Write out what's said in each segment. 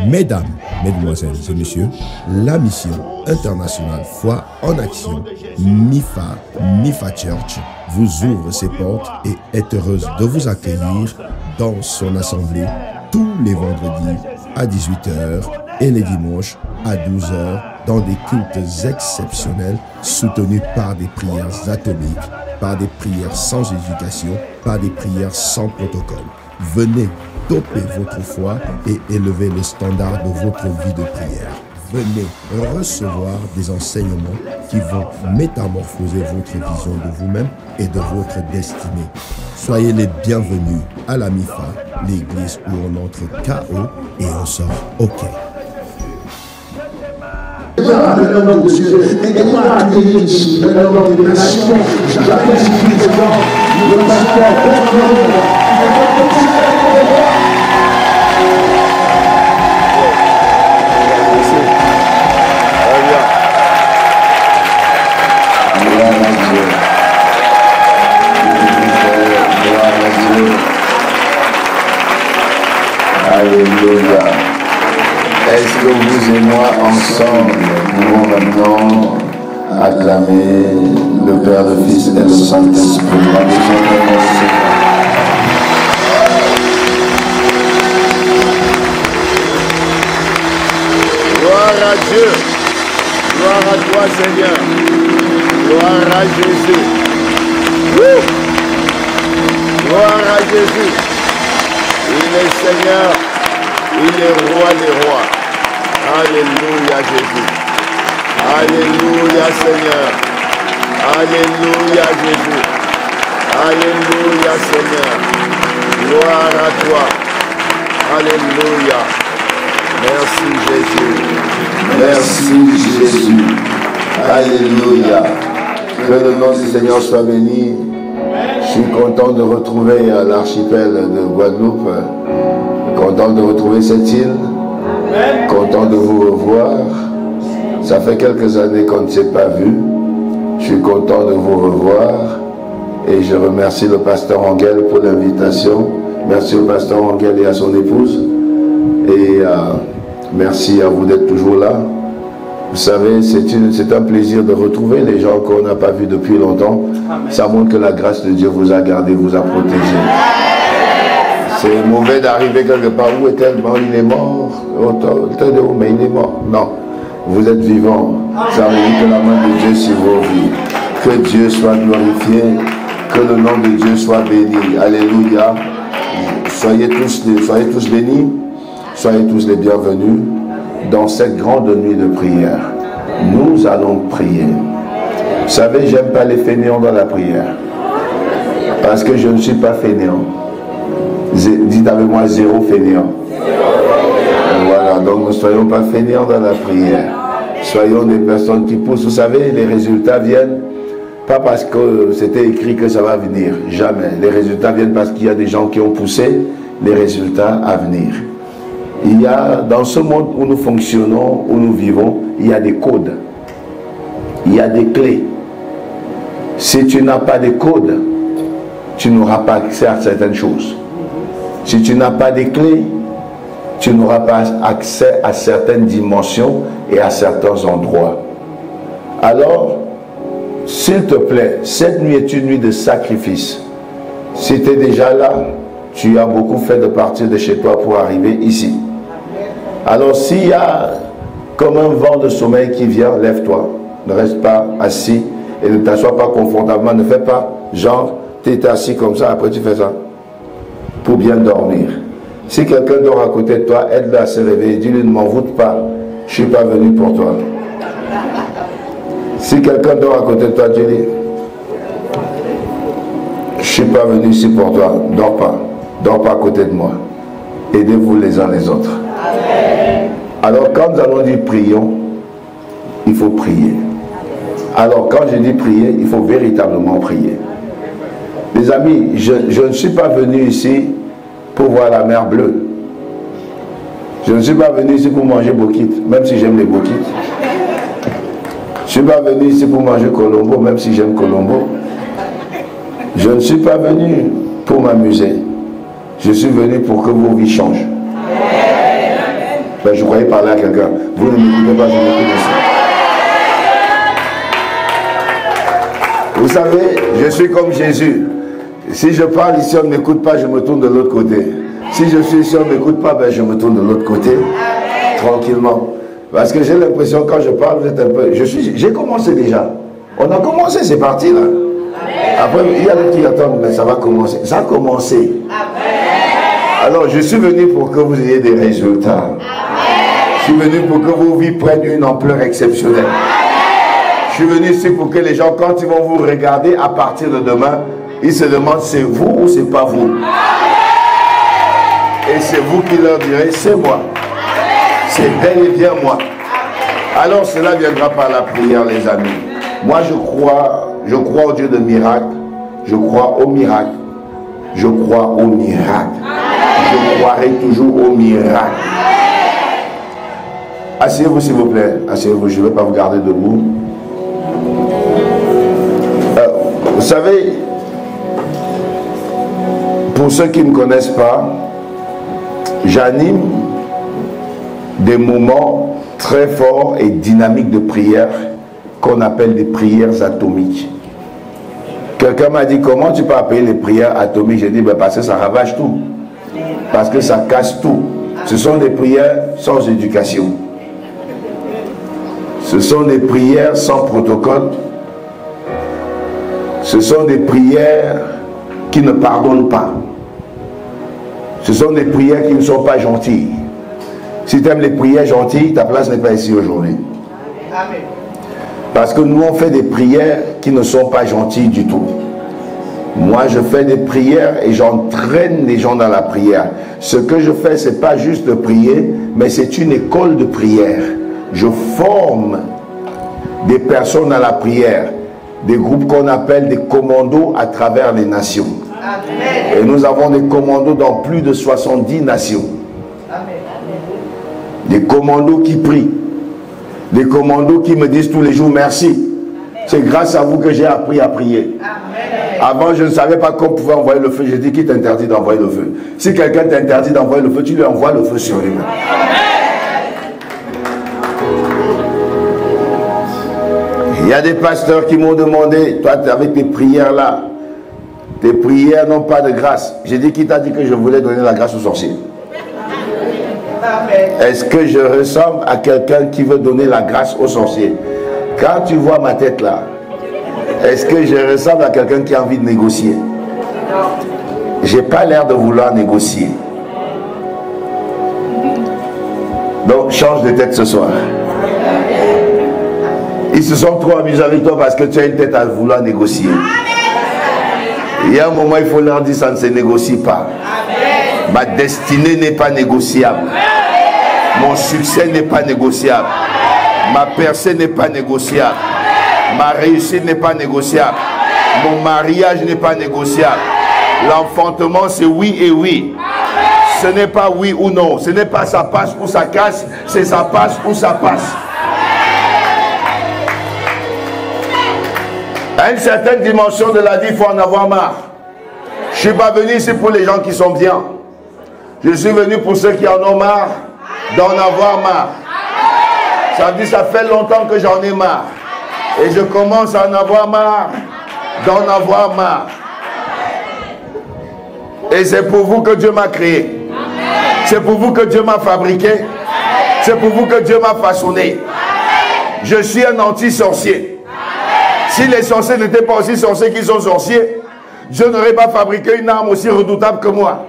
Mesdames, Mesdemoiselles et Messieurs, la mission internationale Foi en Action, MIFA Church, vous ouvre ses portes et est heureuse de vous accueillir dans son assemblée tous les vendredis à 18h et les dimanches à 12h dans des cultes exceptionnels soutenus par des prières atomiques, par des prières sans éducation, par des prières sans protocole. Venez doper votre foi et élever le standard de votre vie de prière. Venez recevoir des enseignements qui vont métamorphoser votre vision de vous-même et de votre destinée. Soyez les bienvenus à la MIFA, l'église où on entre KO et on sort OK. Le nom de Dieu, aidez-moi à accueillir ici le nom des nations. J'appelle ici devant le pasteur. Alléluia. Est-ce que vous et moi ensemble pouvons maintenant acclamer le Père, le Fils et le Saint-Esprit? Gloire à Dieu. Gloire à toi, Seigneur. Gloire à Jésus. Gloire à Jésus. Il est Seigneur. Il est roi des rois. Alléluia Jésus. Alléluia Seigneur. Alléluia Jésus. Alléluia Seigneur. Gloire à toi. Alléluia. Merci Jésus. Merci Jésus. Alléluia. Que le nom du Seigneur soit béni. Je suis content de retrouver l'archipel de Guadeloupe. Content de retrouver cette île. Content de vous revoir. Ça fait quelques années qu'on ne s'est pas vu. Je suis content de vous revoir. Et je remercie le pasteur Angel pour l'invitation. Merci au pasteur Angel et à son épouse. Et merci à vous d'être toujours là. Vous savez, c'est un plaisir de retrouver les gens qu'on n'a pas vus depuis longtemps. Ça montre que la grâce de Dieu vous a gardé, vous a protégé. C'est mauvais d'arriver quelque part. Où est-elle? Il est mort. Mais il est mort. Non. Vous êtes vivant. Ça veut dire que la main de Dieu sur vos vies. Que Dieu soit glorifié. Que le nom de Dieu soit béni. Alléluia. Soyez tous bénis. Soyez tous les bienvenus dans cette grande nuit de prière. Nous allons prier. Vous savez, j'aime pas les fainéants dans la prière. Parce que je ne suis pas fainéant. Dites avec moi, zéro fainéant. Voilà, donc ne soyons pas fainéants dans la prière. Soyons des personnes qui poussent. Vous savez, les résultats viennent pas parce que c'était écrit que ça va venir. Jamais. Les résultats viennent parce qu'il y a des gens qui ont poussé les résultats à venir. Il y a, dans ce monde où nous fonctionnons, où nous vivons, il y a des codes. Il y a des clés. Si tu n'as pas de codes, tu n'auras pas accès à certaines choses. Si tu n'as pas de clés, tu n'auras pas accès à certaines dimensions et à certains endroits. Alors, s'il te plaît, cette nuit est une nuit de sacrifice. Si tu es déjà là, tu as beaucoup fait de partir de chez toi pour arriver ici. Alors s'il y a comme un vent de sommeil qui vient, lève-toi. Ne reste pas assis et ne t'assois pas confortablement. Ne fais pas genre, tu es assis comme ça, après tu fais ça. Pour bien dormir. Si quelqu'un dort à côté de toi, aide-le à se réveiller. Dis-lui, ne m'en voûte pas. Je ne suis pas venu pour toi. Si quelqu'un dort à côté de toi, dis-lui, je ne suis pas venu ici pour toi. Dors pas. Dors pas à côté de moi. Aidez-vous les uns les autres. Alors quand nous allons dire prions, il faut prier. Alors quand je dis prier, il faut véritablement prier. Les amis, je ne suis pas venu ici pour voir la mer bleue. Je ne suis pas venu ici pour manger bokite, même si j'aime les bokites. Je ne suis pas venu ici pour manger Colombo, même si j'aime Colombo. Je ne suis pas venu pour m'amuser. Je suis venu pour que vos vies changent. Ben, je croyais parler à quelqu'un. Vous ne m'écoutez pas, je m'écoute aussi. Vous savez, je suis comme Jésus. Si je parle ici, on ne m'écoute pas, je me tourne de l'autre côté. Si je suis ici, on ne m'écoute pas, ben, je me tourne de l'autre côté. Tranquillement. Parce que j'ai l'impression, quand je parle, vous êtes un peu... J'ai commencé déjà. On a commencé, c'est parti là. Après, il y a d'autres qui attendent, mais ça va commencer. Ça a commencé. Alors, je suis venu pour que vous ayez des résultats. Je suis venu pour que vos vies prennent une ampleur exceptionnelle. Je suis venu ici pour que les gens, quand ils vont vous regarder à partir de demain, ils se demandent c'est vous ou c'est pas vous. Et c'est vous qui leur direz c'est moi. C'est bel et bien moi. Alors cela viendra par la prière, les amis. Moi je crois au Dieu de miracles. Je crois au miracle. Je crois au miracle. Je croirai toujours au miracle. Asseyez-vous s'il vous plaît. Asseyez-vous, je ne vais pas vous garder debout. Vous savez, pour ceux qui ne me connaissent pas, j'anime des moments très forts et dynamiques de prière qu'on appelle des prières atomiques. Quelqu'un m'a dit, comment tu peux appeler les prières atomiques? J'ai dit, ben parce que ça ravage tout. Parce que ça casse tout. Ce sont des prières sans éducation. Ce sont des prières sans protocole. Ce sont des prières qui ne pardonnent pas. Ce sont des prières qui ne sont pas gentilles. Si tu aimes les prières gentilles, ta place n'est pas ici aujourd'hui. Amen. Parce que nous, on fait des prières qui ne sont pas gentilles du tout. Moi, je fais des prières et j'entraîne les gens dans la prière. Ce que je fais, ce n'est pas juste de prier, mais c'est une école de prière. Je forme des personnes à la prière, des groupes qu'on appelle des commandos à travers les nations. Amen. Et nous avons des commandos dans plus de 70 nations. Amen. Des commandos qui prient. Des commandos qui me disent tous les jours merci. C'est grâce à vous que j'ai appris à prier. Amen. Avant, je ne savais pas qu'on pouvait envoyer le feu. J'ai dit, qui t'interdit d'envoyer le feu? Si quelqu'un t'interdit d'envoyer le feu, tu lui envoies le feu sur lui-même. Il y a des pasteurs qui m'ont demandé, toi avec tes prières là, tes prières n'ont pas de grâce. J'ai dit, qui t'a dit que je voulais donner la grâce aux sorciers? Est-ce que je ressemble à quelqu'un qui veut donner la grâce aux sorciers? Quand tu vois ma tête là, est-ce que je ressemble à quelqu'un qui a envie de négocier? J'ai pas l'air de vouloir négocier. Donc change de tête ce soir. Ils se sont trop amusés avec toi parce que tu as une tête à vouloir négocier. Il y a un moment, il faut leur dire, ça ne se négocie pas. Ma destinée n'est pas négociable. Mon succès n'est pas négociable. Ma percée n'est pas négociable. Ma réussite n'est pas négociable. Mon mariage n'est pas négociable. L'enfantement, c'est oui et oui. Ce n'est pas oui ou non. Ce n'est pas ça passe ou ça casse. C'est ça passe ou ça passe. À une certaine dimension de la vie, il faut en avoir marre. Je ne suis pas venu ici pour les gens qui sont bien. Je suis venu pour ceux qui en ont marre d'en avoir marre. Ça veut dire ça fait longtemps que j'en ai marre. Et je commence à en avoir marre d'en avoir marre. Et c'est pour vous que Dieu m'a créé. C'est pour vous que Dieu m'a fabriqué. C'est pour vous que Dieu m'a façonné. Je suis un anti-sorcier. Si les sorciers n'étaient pas aussi sorciers qu'ils sont sorciers, Dieu n'aurait pas fabriqué une arme aussi redoutable que moi.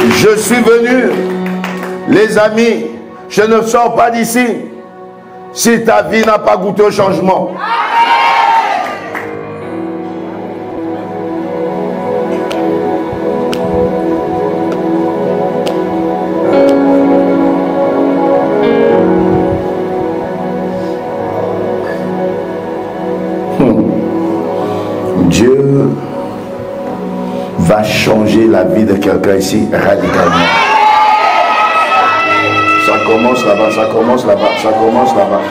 Je suis venu, les amis, je ne sors pas d'ici si ta vie n'a pas goûté au changement. Dieu va changer la vie de quelqu'un ici radicalement. Ça commence là-bas, ça commence là-bas, ça commence là-bas.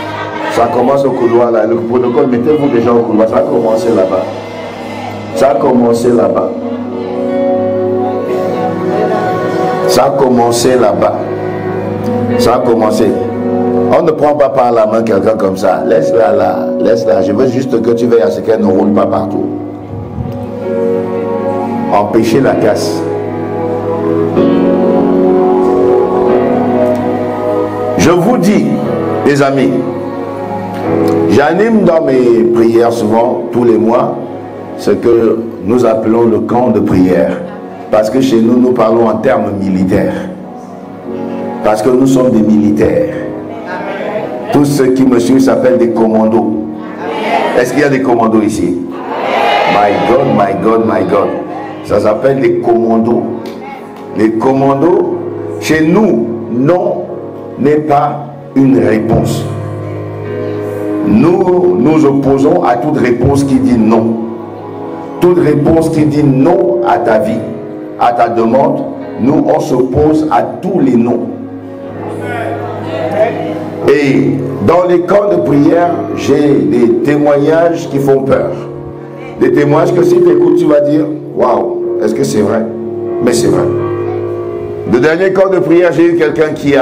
Ça commence au couloir là. Le protocole, mettez-vous déjà au couloir, ça a commencé là-bas. Ça a commencé là-bas. Ça a commencé là-bas. Ça a commencé. On ne prend pas par la main quelqu'un comme ça. Laisse-la là. Laisse-la. Je veux juste que tu veilles à ce qu'elle ne roule pas partout. Empêcher la casse. Je vous dis, les amis, j'anime dans mes prières souvent, tous les mois, ce que nous appelons le camp de prière. Parce que chez nous, nous parlons en termes militaires. Parce que nous sommes des militaires. Tous ceux qui me suivent s'appellent des commandos. Est-ce qu'il y a des commandos ici? My God, my God, my God. Ça s'appelle les commandos. Les commandos, chez nous, non n'est pas une réponse. Nous nous opposons à toute réponse qui dit non. Toute réponse qui dit non à ta vie, à ta demande, nous on s'oppose à tous les noms. Et dans les camps de prière, j'ai des témoignages qui font peur. Des témoignages que si tu écoutes, tu vas dire, waouh, est-ce que c'est vrai? Mais c'est vrai. Le dernier camp de prière, j'ai eu quelqu'un qui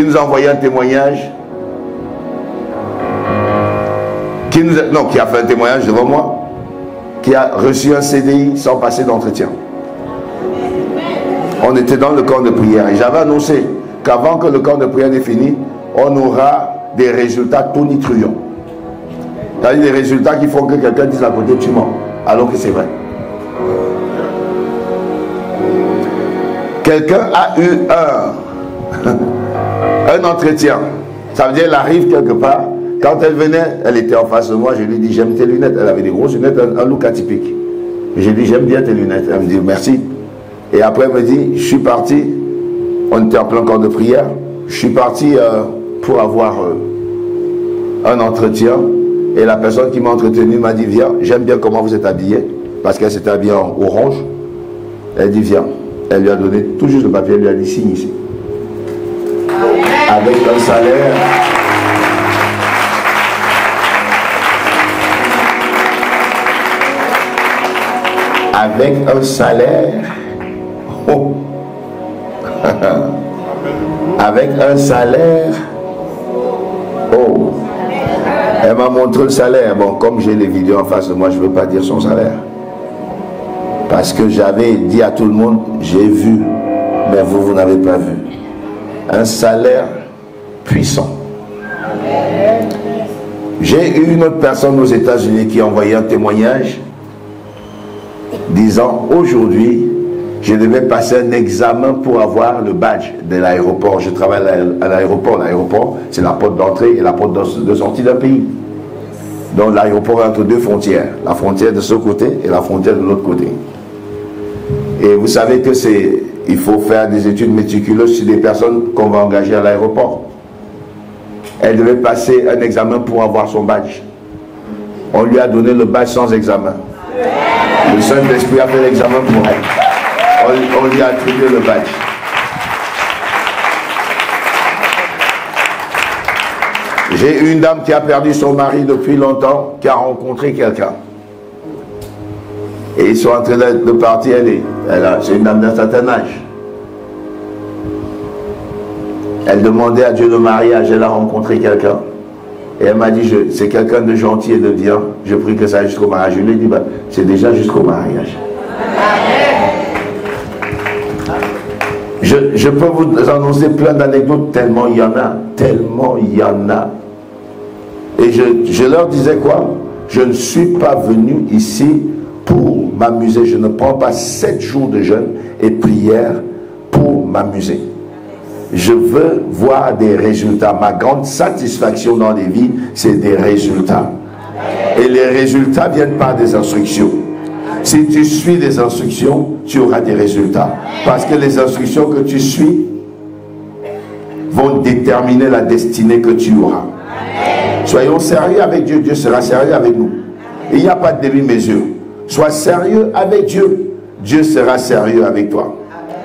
nous a envoyé un témoignage, qui a fait un témoignage devant moi, qui a reçu un CDI sans passer d'entretien. On était dans le camp de prière et j'avais annoncé qu'avant que le camp de prière est fini, on aura des résultats tonitruants. C'est-à-dire des résultats qui font que quelqu'un dise à côté, tu mens, alors que c'est vrai. Quelqu'un a eu un entretien. Ça veut dire qu'elle arrive quelque part. Quand elle venait, elle était en face de moi. Je lui dis, j'aime tes lunettes. Elle avait des grosses lunettes, un look atypique. J'ai dit, j'aime bien tes lunettes. Elle me dit, merci. Et après, elle me dit, je suis parti. On était en plein camp de prière. Je suis parti pour avoir un entretien. Et la personne qui m'a entretenu m'a dit, viens, j'aime bien comment vous êtes habillé. Parce qu'elle s'était habillée en orange. Elle dit, viens. Elle lui a donné tout juste le papier. Elle lui a dit, signe ici. Avec un salaire. Avec un salaire. Oh. Avec un salaire. Oh. Elle m'a montré le salaire. Bon, comme j'ai les vidéos en face de moi, je ne veux pas dire son salaire. Parce que j'avais dit à tout le monde, j'ai vu, mais vous n'avez pas vu. Un salaire puissant. J'ai eu une autre personne aux États-Unis qui a envoyé un témoignage disant, aujourd'hui, je devais passer un examen pour avoir le badge de l'aéroport. Je travaille à l'aéroport. L'aéroport, c'est la porte d'entrée et la porte de sortie d'un pays. Donc l'aéroport est entre deux frontières. La frontière de ce côté et la frontière de l'autre côté. Et vous savez que il faut faire des études méticuleuses sur des personnes qu'on va engager à l'aéroport. Elle devait passer un examen pour avoir son badge. On lui a donné le badge sans examen. Le Saint-Esprit a fait l'examen pour elle. On lui a attribué le badge. J'ai eu une dame qui a perdu son mari depuis longtemps, qui a rencontré quelqu'un. Et ils sont en train de partir. C'est une dame d'un certain âge. Elle demandait à Dieu le mariage. Elle a rencontré quelqu'un. Et elle m'a dit, c'est quelqu'un de gentil et de bien. Je prie que ça aille jusqu'au mariage. Je lui ai dit, c'est déjà jusqu'au mariage. Je peux vous annoncer plein d'anecdotes, tellement il y en a. Tellement il y en a. Et je leur disais quoi? Je ne suis pas venu ici pour m'amuser. Je ne prends pas 7 jours de jeûne et prière pour m'amuser. Je veux voir des résultats. Ma grande satisfaction dans les vies, c'est des résultats. Et les résultats viennent par des instructions. Si tu suis des instructions, tu auras des résultats. Parce que les instructions que tu suis vont déterminer la destinée que tu auras. Soyons sérieux avec Dieu. Dieu sera sérieux avec nous. Il n'y a pas de demi-mesure. Sois sérieux avec Dieu. Dieu sera sérieux avec toi.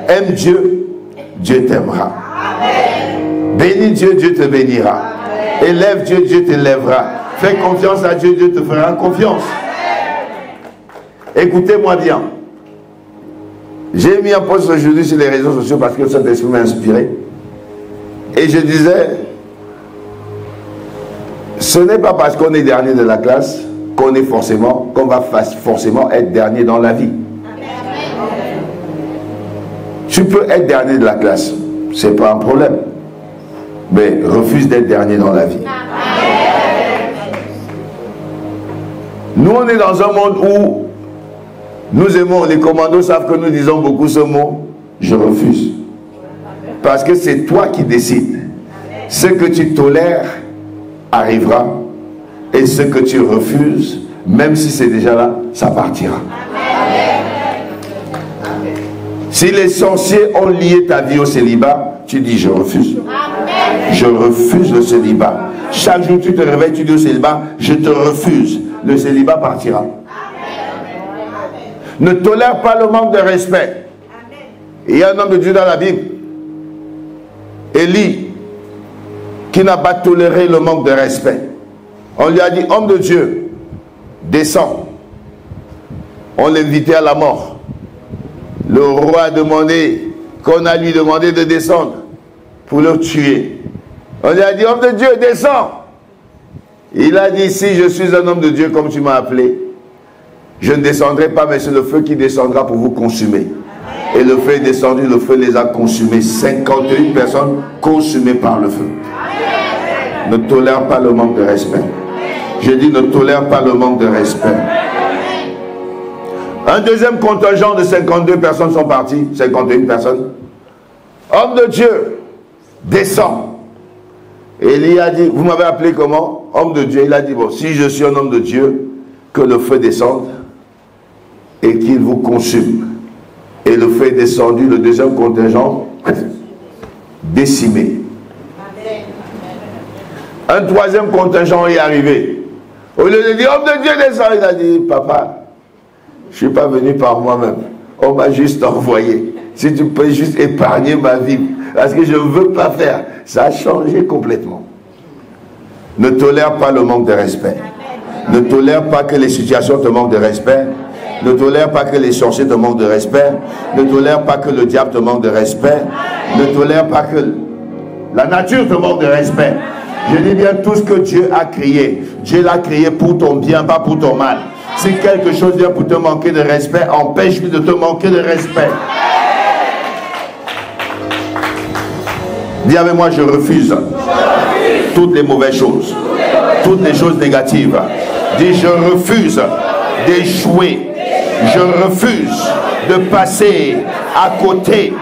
Aime Dieu, Dieu t'aimera. Bénis Dieu, Dieu te bénira. Élève Dieu, Dieu t'élèvera. Fais confiance à Dieu, Dieu te fera confiance. Écoutez-moi bien. J'ai mis un post aujourd'hui sur les réseaux sociaux parce que le Saint-Esprit m'a inspiré. Et je disais, ce n'est pas parce qu'on est dernier de la classe qu'on va forcément être dernier dans la vie. Tu peux être dernier de la classe, c'est pas un problème. Mais refuse d'être dernier dans la vie. Nous, on est dans un monde où nous aimons, les commandos savent que nous disons beaucoup ce mot, je refuse. Parce que c'est toi qui décides. Ce que tu tolères arrivera. Et ce que tu refuses, même si c'est déjà là, ça partira. Si les sorciers ont lié ta vie au célibat, tu dis je refuse. Je refuse le célibat. Chaque jour tu te réveilles, tu dis au célibat, je te refuse. Le célibat partira. Ne tolère pas le manque de respect. Il y a un homme de Dieu dans la Bible, Élie, qui n'a pas toléré le manque de respect. On lui a dit, homme de Dieu, descends. On l'invitait à la mort. Le roi a demandé, qu'on a lui demandé de descendre pour le tuer. On lui a dit, homme de Dieu, descends. Il a dit, si je suis un homme de Dieu comme tu m'as appelé, je ne descendrai pas, mais c'est le feu qui descendra pour vous consumer. Et le feu est descendu, le feu les a consumés. 51 personnes consumées par le feu. Ne tolère pas le manque de respect. Je dis, ne tolère pas le manque de respect. Un deuxième contingent de 52 personnes sont partis. 51 personnes. Homme de Dieu, descends. Élie a dit, vous m'avez appelé comment? Homme de Dieu. Il a dit, bon, si je suis un homme de Dieu, que le feu descende et qu'il vous consume. Et le feu est descendu, le deuxième contingent décimé. Un troisième contingent est arrivé. Au lieu de dire, homme de Dieu descend, il a dit, papa, je ne suis pas venu par moi-même. On m'a juste envoyé. Si tu peux juste épargner ma vie, parce que je ne veux pas faire. Ça a changé complètement. Ne tolère pas le manque de respect. Ne tolère pas que les situations te manquent de respect. Ne tolère pas que les sorciers te manquent de respect. Ne tolère pas que le diable te manque de respect. Ne tolère pas que la nature te manque de respect. Je dis bien tout ce que Dieu a créé. Dieu l'a créé pour ton bien, pas pour ton mal. Si quelque chose vient pour te manquer de respect, empêche-lui de te manquer de respect. Dis avec moi, je refuse toutes les mauvaises choses, toutes les choses négatives. Dis, je refuse d'échouer. Je refuse de passer à côté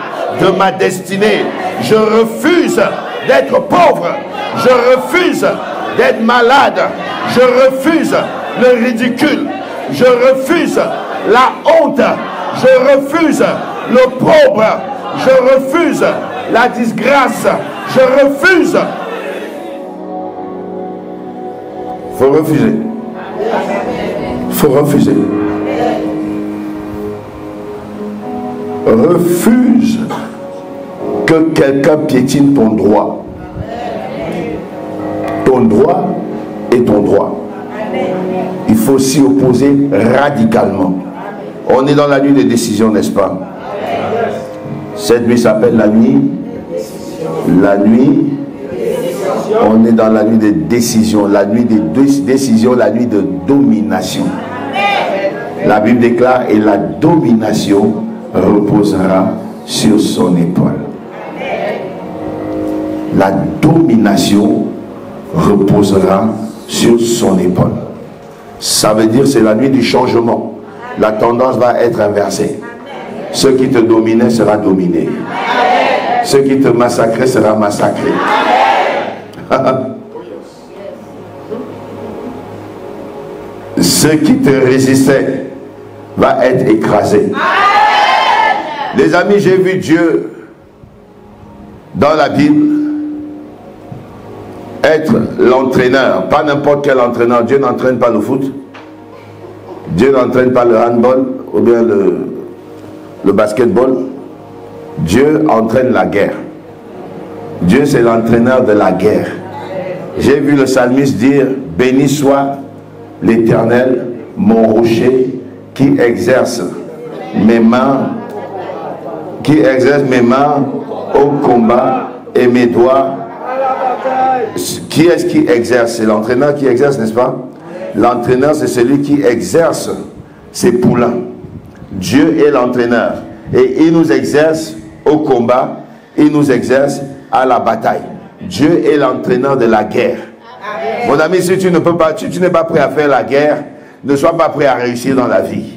de ma destinée. Je refuse d'être pauvre. Je refuse d'être malade. Je refuse le ridicule. Je refuse la honte. Je refuse l'opprobre. Je refuse la disgrâce. Je refuse. Faut refuser. Faut refuser. Refuse que quelqu'un piétine ton droit. Ton droit est ton droit. Il faut s'y opposer radicalement. On est dans la nuit des décisions, n'est-ce pas? Cette nuit s'appelle la nuit. La nuit. On est dans la nuit des décisions, la nuit des décisions, la nuit de domination. La Bible déclare, et la domination reposera sur son épaule. La domination reposera sur son épaule. Ça veut dire c'est la nuit du changement. La tendance va être inversée. Ce qui te dominait sera dominé. Ce qui te massacrait sera massacré. Ce qui te résistait va être écrasé. Les amis, j'ai vu Dieu dans la Bible être l'entraîneur, pas n'importe quel entraîneur. Dieu n'entraîne pas le foot, Dieu n'entraîne pas le handball ou bien le basketball. Dieu entraîne la guerre. Dieu, c'est l'entraîneur de la guerre. J'ai vu le psalmiste dire, béni soit l'Éternel, mon rocher, qui exerce mes mains, au combat et mes doigts. Qui est-ce qui exerce? C'est l'entraîneur qui exerce, n'est-ce pas? L'entraîneur, c'est celui qui exerce ses poulains. Dieu est l'entraîneur et il nous exerce au combat, il nous exerce à la bataille. Dieu est l'entraîneur de la guerre. Mon ami, si tu ne peux pas, si tu n'es pas prêt à faire la guerre, ne sois pas prêt à réussir dans la vie.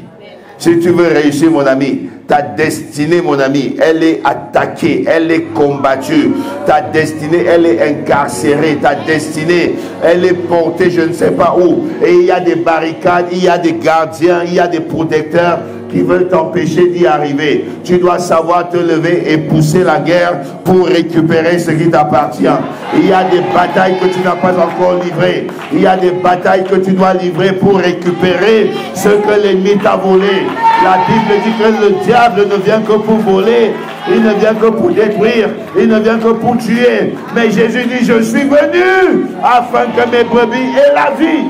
Si tu veux réussir, mon ami, ta destinée, mon ami, elle est attaquée, elle est combattue. Ta destinée, elle est incarcérée. Ta destinée, elle est portée, je ne sais pas où. Et il y a des barricades, il y a des gardiens, il y a des protecteurs qui veulent t'empêcher d'y arriver. Tu dois savoir te lever et pousser la guerre pour récupérer ce qui t'appartient. Il y a des batailles que tu n'as pas encore livrées. Il y a des batailles que tu dois livrer pour récupérer ce que l'ennemi t'a volé. La Bible dit que le diable ne vient que pour voler, il ne vient que pour détruire, il ne vient que pour tuer. Mais Jésus dit, je suis venu afin que mes brebis aient la vie.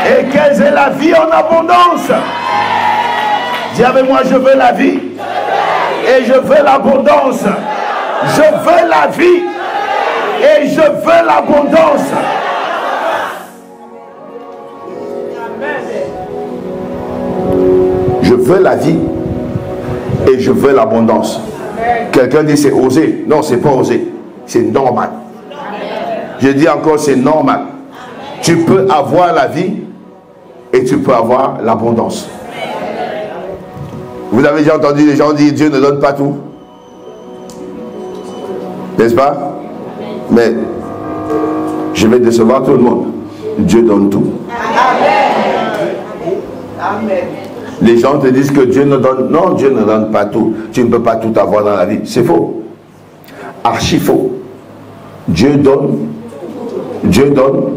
Et qu'elles aient la vie en abondance. Dis avec moi, je veux la vie. Et je veux l'abondance. Je veux la vie. Et je veux l'abondance. Je veux la vie. Et je veux l'abondance. Quelqu'un dit c'est osé. Non, c'est pas osé. C'est normal. Je dis encore, c'est normal. Tu peux avoir la vie et tu peux avoir l'abondance. Vous avez déjà entendu les gens dire Dieu ne donne pas tout, n'est-ce pas? Mais je vais décevoir tout le monde. Dieu donne tout. Amen. Les gens te disent que Dieu ne donne. Non, Dieu ne donne pas tout. Tu ne peux pas tout avoir dans la vie. C'est faux. Archi faux. Dieu donne. Dieu donne.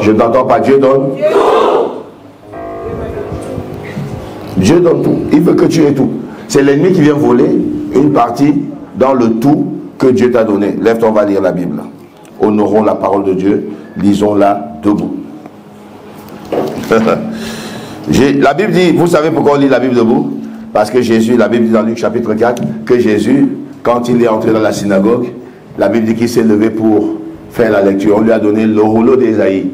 Je n'entends pas. Dieu donne. Dieu donne tout. Il veut que tu aies tout. C'est l'ennemi qui vient voler une partie dans le tout que Dieu t'a donné. Lève-toi, on va lire la Bible. Honorons la parole de Dieu. Lisons-la debout. La Bible dit, vous savez pourquoi on lit la Bible debout? Parce que Jésus, la Bible dit dans Luc chapitre 4, que Jésus, quand il est entré dans la synagogue, la Bible dit qu'il s'est levé pour faire la lecture. On lui a donné le rouleau d'Ésaïe.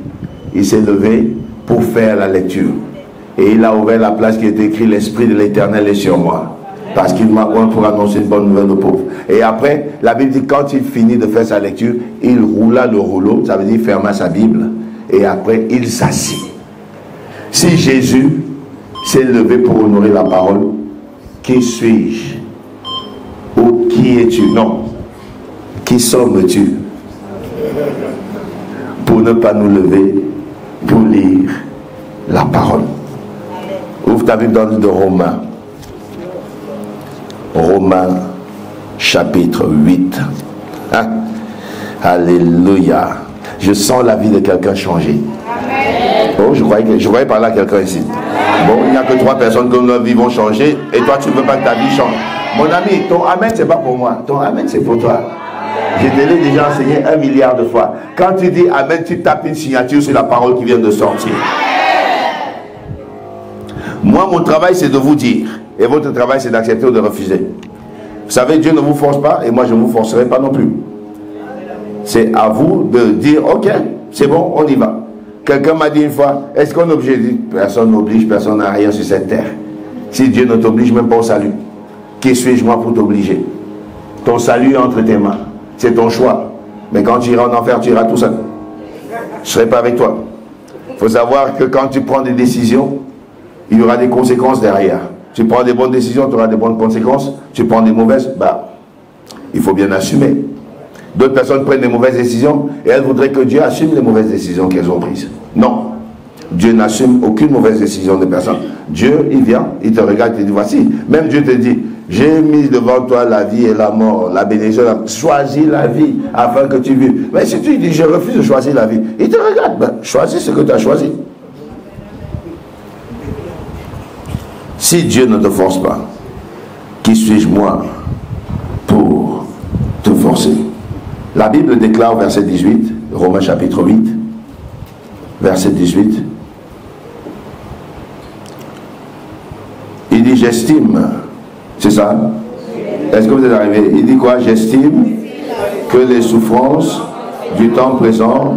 Il s'est levé pour faire la lecture. Et il a ouvert la place qui était écrit, l'Esprit de l'Éternel est sur moi. Parce qu'il m'a oint pour annoncer une bonne nouvelle aux pauvres. Et après, la Bible dit, quand il finit de faire sa lecture, il roula le rouleau, ça veut dire il ferma sa Bible. Et après, il s'assit. Si Jésus s'est levé pour honorer la parole, qui suis-je? Ou qui es-tu? Non. Qui sommes-tu? Pour ne pas nous lever, pour lire la parole. Ouvre ta Bible dans le livre de Romains. Romains, chapitre 8. Hein? Alléluia. Je sens la vie de quelqu'un changer. Oh, je voyais par là quelqu'un ici. Bon, il n'y a que 3 personnes que nos vies vont changer. Et toi, tu ne veux pas que ta vie change. Mon ami, ton amen, c'est pas pour moi. Ton amen, c'est pour toi. Je te l'ai déjà enseigné 1 milliard de fois. Quand tu dis amen, tu tapes une signature sur la parole qui vient de sortir. Moi, mon travail, c'est de vous dire. Et votre travail, c'est d'accepter ou de refuser. Vous savez, Dieu ne vous force pas et moi, je ne vous forcerai pas non plus. C'est à vous de dire, ok, c'est bon, on y va. Quelqu'un m'a dit une fois, est-ce qu'on est obligé? Personne n'oblige, personne n'a rien sur cette terre. Si Dieu ne t'oblige même pas au salut, qui suis-je moi pour t'obliger? Ton salut est entre tes mains. C'est ton choix. Mais quand tu iras en enfer, tu iras tout seul. Je ne serai pas avec toi. Il faut savoir que quand tu prends des décisions, il y aura des conséquences derrière. Tu prends des bonnes décisions, tu auras des bonnes conséquences. Tu prends des mauvaises, il faut bien assumer. D'autres personnes prennent des mauvaises décisions et elles voudraient que Dieu assume les mauvaises décisions qu'elles ont prises. Non. Dieu n'assume aucune mauvaise décision de personne. Dieu, il vient, il te regarde, il te dit, voici. Même Dieu te dit, j'ai mis devant toi la vie et la mort, la bénédiction. Choisis la vie afin que tu vives. Mais si tu dis, je refuse de choisir la vie, il te regarde, choisis ce que tu as choisi. Si Dieu ne te force pas, qui suis-je moi pour te forcer? La Bible déclare, verset 18, Romains chapitre 8, verset 18. Il dit j'estime. C'est ça? Est-ce que vous êtes arrivé? Il dit quoi? J'estime que les souffrances du temps présent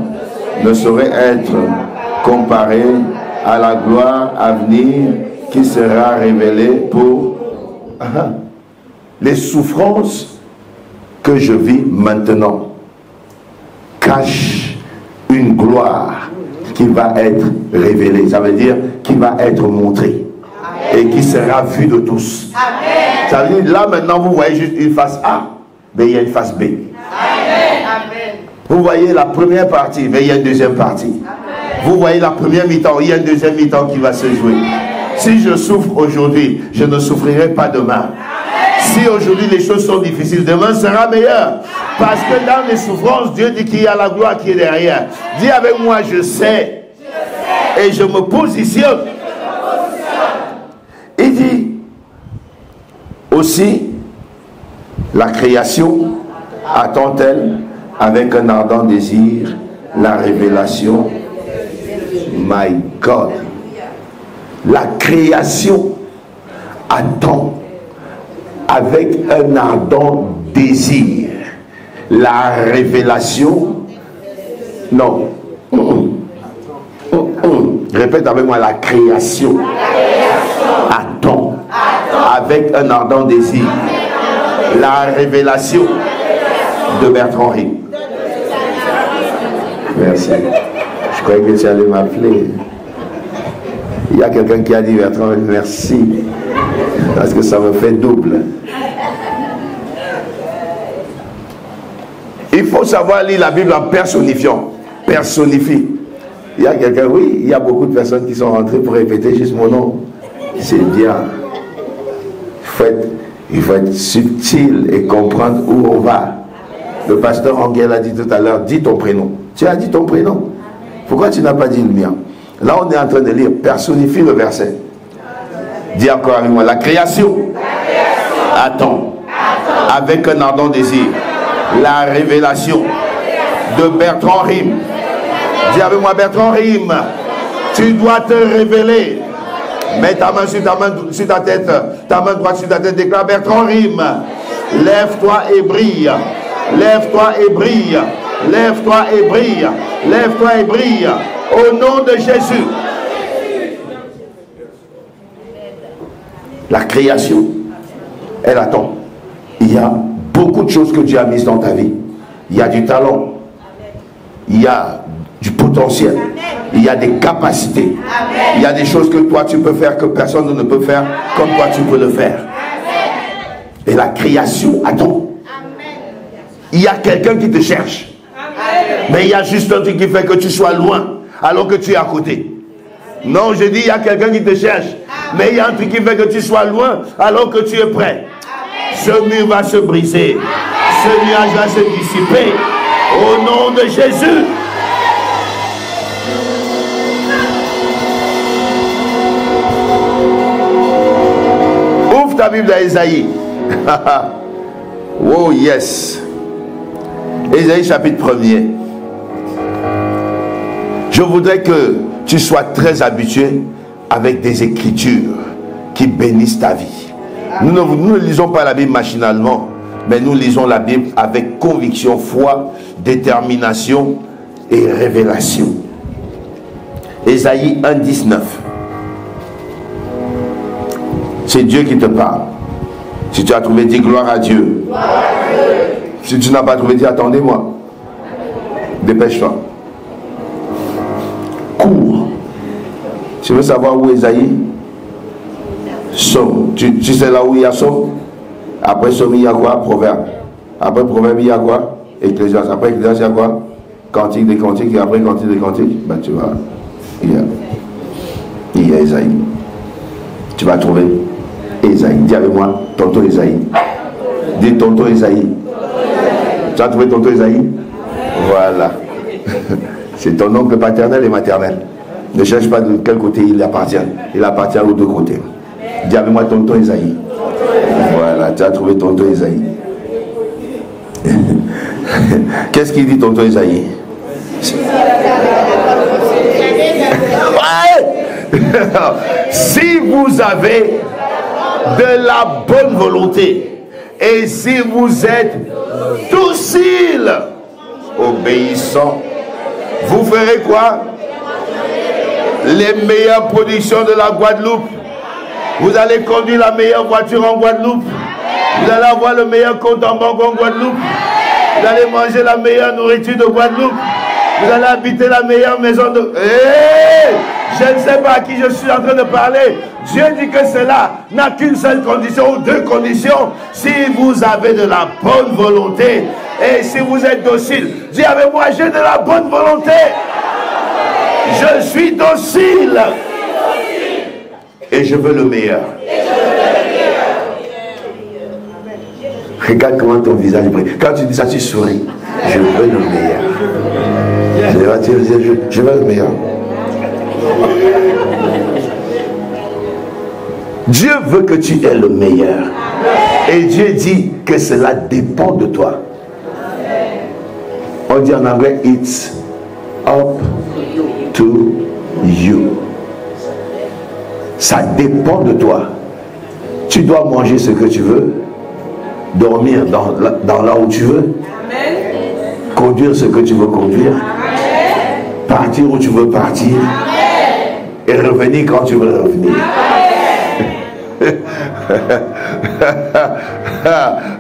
ne sauraient être comparées à la gloire à venir qui sera révélée pour les souffrances que je vis maintenant cachent une gloire qui va être révélée. Ça veut dire qui va être montrée et qui sera vue de tous. Amen. Ça veut dire là maintenant vous voyez juste une face A, mais il y a une face B. Amen. Vous voyez la première partie, mais il y a une deuxième partie. Amen. Vous voyez la première mi-temps, il y a une deuxième mi-temps qui va se jouer. Si je souffre aujourd'hui, je ne souffrirai pas demain. Si aujourd'hui les choses sont difficiles, demain sera meilleur. Parce que dans les souffrances, Dieu dit qu'il y a la gloire qui est derrière. Dis avec moi, je sais. Et je me positionne. Il dit aussi, la création attend-elle avec un ardent désir la révélation. My God. La création attend avec un ardent désir la révélation. Non. Répète avec moi, la création attend avec un ardent désir la révélation de Bertrand Rim. Merci. Je croyais que tu allais m'appeler. Il y a quelqu'un qui a dit Bertrand Rim, merci. Parce que ça me fait double. Il faut savoir lire la Bible en personnifiant. Personnifie. Il y a quelqu'un, oui, il y a beaucoup de personnes qui sont rentrées pour répéter juste mon nom. C'est bien. Il faut être subtil et comprendre où on va. Le pasteur Angel a dit tout à l'heure, dis ton prénom. Tu as dit ton prénom. Pourquoi tu n'as pas dit le mien? Là, on est en train de lire, personnifie le verset. Dis encore avec moi, la création attend avec un ardent désir la révélation de Bertrand Rim. Dis avec moi, Bertrand Rim, tu dois te révéler. Mets ta main sur ta tête, ta main droite sur ta tête, déclare Bertrand Rim, lève-toi et brille, lève-toi et brille, lève-toi et brille, lève-toi et brille, au nom de Jésus. La création, elle attend. Il y a beaucoup de choses que Dieu a mises dans ta vie. Il y a du talent. Il y a du potentiel. Il y a des capacités. Il y a des choses que toi tu peux faire que personne ne peut faire comme toi tu peux le faire. Et la création attend. Il y a quelqu'un qui te cherche. Mais il y a juste un truc qui fait que tu sois loin alors que tu es à côté. Non, je dis il y a quelqu'un qui te cherche. Mais il y a un truc qui fait que tu sois loin alors que tu es prêt. Ce mur va se briser. Ce nuage va se dissiper. Au nom de Jésus. Ouvre ta Bible à Ésaïe. Oh yes. Ésaïe chapitre 1er. Je voudrais que tu sois très habitué avec des écritures qui bénissent ta vie. Nous ne lisons pas la Bible machinalement, mais nous lisons la Bible avec conviction, foi, détermination et révélation. Ésaïe 1,19. C'est Dieu qui te parle. Si tu as trouvé, dis gloire à Dieu. Gloire à Dieu. Si tu n'as pas trouvé, dis attendez-moi. Dépêche-toi. Cours. Tu veux savoir où Ésaïe? Somme. Tu sais là où il y a Somme? Après Somme, il y a quoi? Proverbe. Après Proverbe, il y a quoi? Ecclésiaste. Après Ecclésiaste, il y a quoi? Cantique des cantiques. Et après Cantique des cantiques, ben tu vois, il y a Ésaïe. Tu vas trouver Ésaïe. Dis avec moi, tonton Ésaïe. Dis tonton Ésaïe. Tu as trouvé tonton Ésaïe? Voilà. C'est ton oncle paternel et maternel. Ne cherche pas de quel côté il appartient. Il appartient aux deux côtés. Dis avec moi tonton Ésaïe. Voilà, tu as trouvé tonton Ésaïe. Qu'est-ce qu'il dit tonton Ésaïe? Ouais. Si vous avez de la bonne volonté. Et si vous êtes docile, obéissant, vous ferez quoi? Les meilleures productions de la Guadeloupe. Vous allez conduire la meilleure voiture en Guadeloupe. Vous allez avoir le meilleur compte en banque en Guadeloupe. Vous allez manger la meilleure nourriture de Guadeloupe. Vous allez habiter la meilleure maison de... Hey! Je ne sais pas à qui je suis en train de parler. Dieu dit que cela n'a qu'une seule condition ou deux conditions. Si vous avez de la bonne volonté et si vous êtes docile. Dis avec moi, j'ai de la bonne volonté. Je suis docile. Et je veux le meilleur. Regarde comment ton visage brille. Quand tu dis ça, tu souris. Je veux le meilleur. Je veux le meilleur. Dieu veut que tu aies le meilleur. Et Dieu dit que cela dépend de toi. On dit en anglais, it's up to you. Ça dépend de toi. Tu dois manger ce que tu veux, dormir dans là où tu veux, conduire ce que tu veux conduire, partir où tu veux partir, et revenir quand tu veux revenir.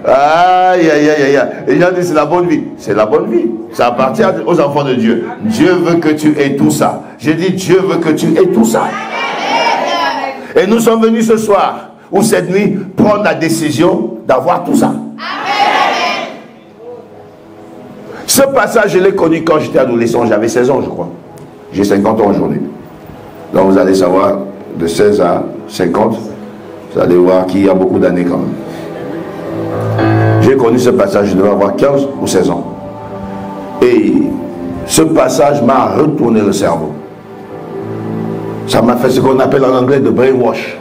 Aïe, aïe, aïe, aïe. Les gens disent c'est la bonne vie. C'est la bonne vie. Ça appartient aux enfants de Dieu. Dieu veut que tu aies tout ça. J'ai dit Dieu veut que tu aies tout ça. Et nous sommes venus ce soir ou cette nuit prendre la décision d'avoir tout ça. Ce passage, je l'ai connu quand j'étais adolescent. J'avais 16 ans, je crois. J'ai 50 ans aujourd'hui. Donc vous allez savoir, de 16 à 50, vous allez voir qu'il y a beaucoup d'années quand même. J'ai connu ce passage, je devais avoir 15 ou 16 ans. Et ce passage m'a retourné le cerveau. Ça m'a fait ce qu'on appelle en anglais de brainwash.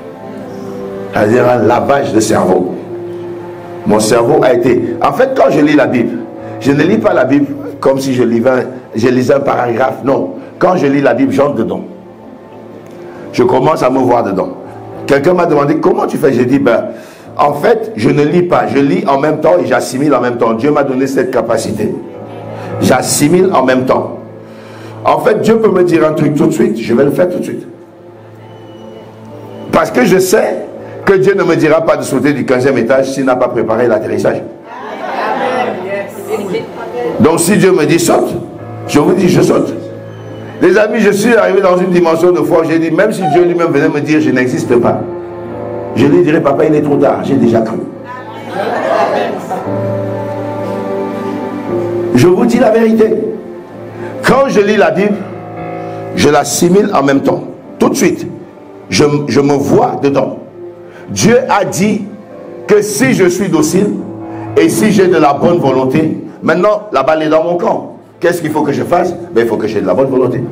C'est-à-dire un lavage de cerveau. Mon cerveau a été... En fait, quand je lis la Bible, je ne lis pas la Bible comme si je lisais un paragraphe. Non. Quand je lis la Bible, j'entre dedans. Je commence à me voir dedans. Quelqu'un m'a demandé comment tu fais. J'ai dit, ben, en fait, je ne lis pas. Je lis en même temps et j'assimile en même temps. Dieu m'a donné cette capacité. J'assimile en même temps. En fait, Dieu peut me dire un truc tout de suite. Je vais le faire tout de suite. Parce que je sais que Dieu ne me dira pas de sauter du 15e étage s'il n'a pas préparé l'atterrissage. Donc si Dieu me dit saute, je vous dis je saute. Les amis, je suis arrivé dans une dimension de foi où j'ai dit, même si Dieu lui-même venait me dire je n'existe pas, je lui dirais papa il est trop tard, j'ai déjà cru. Je vous dis la vérité. Quand je lis la Bible, je l'assimile en même temps. Tout de suite, je me vois dedans. Dieu a dit que si je suis docile et si j'ai de la bonne volonté, maintenant la balle est dans mon camp. Qu'est-ce qu'il faut que je fasse? Ben, il faut que j'ai de la bonne volonté.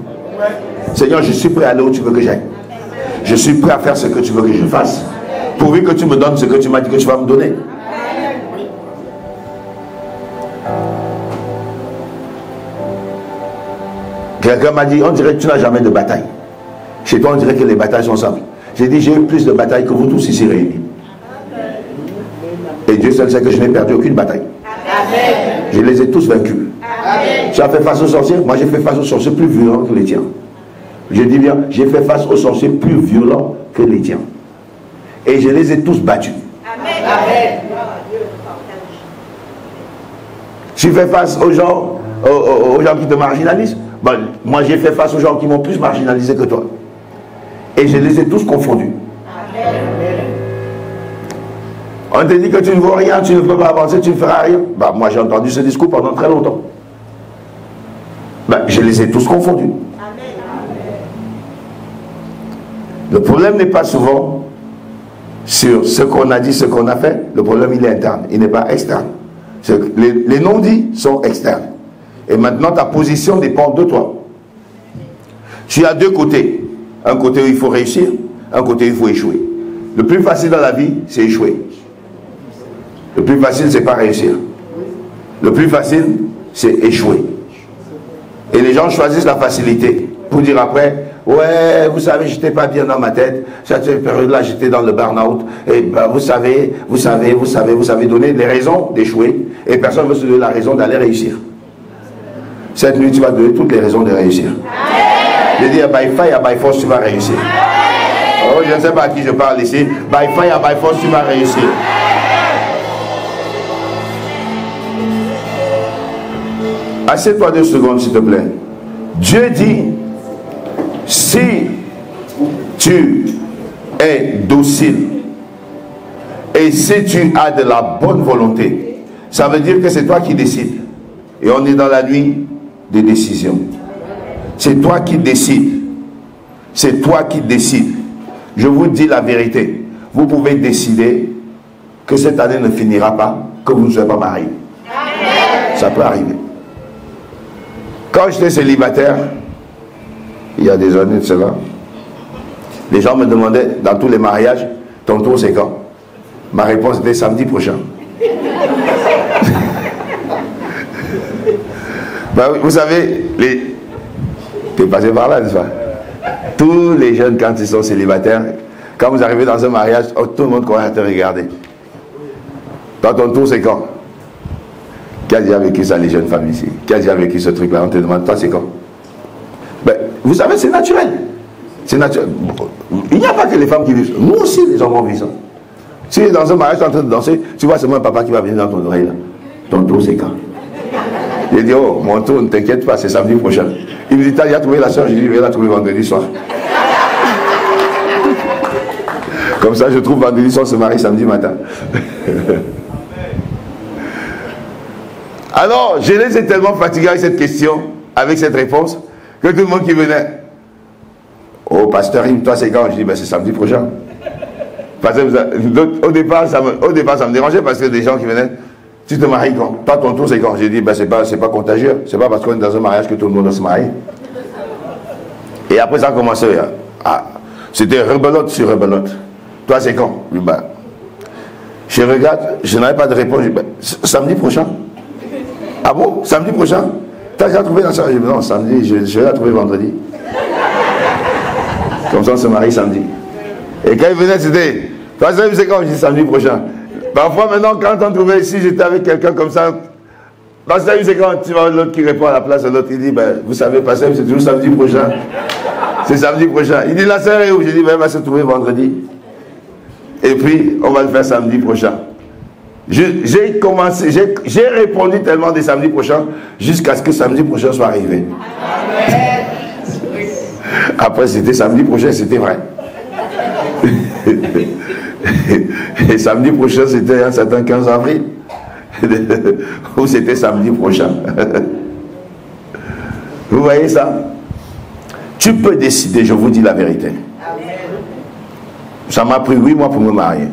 Seigneur, je suis prêt à aller où tu veux que j'aille. Je suis prêt à faire ce que tu veux que je fasse. Pourvu que tu me donnes ce que tu m'as dit que tu vas me donner. Quelqu'un m'a dit, on dirait que tu n'as jamais de bataille. Chez toi, on dirait que les batailles sont simples. J'ai dit, j'ai eu plus de batailles que vous tous ici réunis. Et Dieu seul sait que je n'ai perdu aucune bataille. Je les ai tous vaincus. Tu as fait face aux sorciers? Moi, j'ai fait face aux sorciers plus violents que les tiens. Je dis bien, j'ai fait face aux sorciers plus violents que les tiens. Et je les ai tous battus. Tu fais face aux gens qui te marginalisent. Ben, moi, j'ai fait face aux gens qui m'ont plus marginalisé que toi. Et je les ai tous confondus. On te dit que tu ne vois rien, tu ne peux pas avancer, tu ne feras rien. Ben, moi, j'ai entendu ce discours pendant très longtemps. Ben, je les ai tous confondus. Le problème n'est pas souvent sur ce qu'on a dit, ce qu'on a fait. Le problème, il est interne, il n'est pas externe. Les non-dits sont externes. Et maintenant, ta position dépend de toi. Tu as deux côtés. Un côté où il faut réussir, un côté où il faut échouer. Le plus facile dans la vie, c'est échouer. Le plus facile, c'est pas réussir. Le plus facile, c'est échouer. Et les gens choisissent la facilité pour dire après, ouais, vous savez, j'étais pas bien dans ma tête. Cette période-là, j'étais dans le burn-out. Et ben, vous savez donner des raisons d'échouer. Et personne ne veut se donner la raison d'aller réussir. Cette nuit, tu vas donner toutes les raisons de réussir. Je dis, by fire, by force, tu vas réussir. Oh, je ne sais pas à qui je parle ici. By fire, by force, tu vas réussir. Assieds-toi 2 secondes, s'il te plaît. Dieu dit, si tu es docile et si tu as de la bonne volonté, ça veut dire que c'est toi qui décides. Et on est dans la nuit des décisions. C'est toi qui décides. C'est toi qui décides. Je vous dis la vérité. Vous pouvez décider que cette année ne finira pas, que vous ne soyez pas mariés. Ça peut arriver. Quand j'étais célibataire, il y a des années de cela, les gens me demandaient, dans tous les mariages, ton tour c'est quand? Ma réponse était samedi prochain. Ben, vous savez, t'es passé par là, n'est-ce pas? Tous les jeunes, quand ils sont célibataires, quand vous arrivez dans un mariage, oh, tout le monde commence à te regarder. Dans ton tour c'est quand? Qui a déjà vécu ça, les jeunes femmes ici? Qui a déjà vécu ce truc-là? On te demande, toi, c'est quand? Ben, vous savez, c'est naturel. C'est naturel. Il n'y a pas que les femmes qui vivent ça. Nous aussi, les hommes vivent ça. Si tu es dans un mariage, tu es en train de danser, tu vois seulement un papa qui va venir dans ton oreille. Là. Ton tour, c'est quand? Il dit, oh, mon tour, ne t'inquiète pas, c'est samedi prochain. Il me dit, t'as déjà trouvé la soeur? Je dis, je vais la trouver vendredi soir. Comme ça, je trouve vendredi soir, se marie samedi matin. Alors, je les ai tellement fatigués avec cette question, avec cette réponse, que tout le monde qui venait, oh, pasteur, toi c'est quand? Je dis, ben c'est samedi prochain. Parce que au départ, ça me dérangeait parce que des gens qui venaient, tu te maries quand? Toi, ton tour c'est quand? J'ai dit, ben c'est pas contagieux, c'est pas parce qu'on est dans un mariage que tout le monde doit se marier. Et après ça a commencé, c'était rebelote sur rebelote. Toi c'est quand? Je dis, ben, je regarde, je n'avais pas de réponse, je dis, ben, samedi prochain. Ah bon? Samedi prochain? T'as déjà trouvé la soeur? Je dis, non, samedi, je vais la trouver vendredi. Comme ça, on se marie samedi. Et quand il venait, c'était, toi, c'est quand? Je dis, samedi prochain. Parfois, maintenant, quand on trouvait ici, j'étais avec quelqu'un comme ça. Pasteur, c'est quand? Tu vois l'autre qui répond à la place de l'autre, il dit, ben, vous savez, pasteur, c'est toujours samedi prochain. C'est samedi prochain. Il dit, la soeur est où? Je dis, ben, elle va se trouver vendredi. Et puis, on va le faire samedi prochain. J'ai commencé, j'ai répondu tellement des samedis prochains jusqu'à ce que samedi prochain soit arrivé. Amen. Après, c'était samedi prochain, c'était vrai. Et samedi prochain, c'était un certain 15 avril. Ou c'était samedi prochain. Vous voyez ça? Tu peux décider, je vous dis la vérité. Amen. Ça m'a pris 8 mois pour me marier.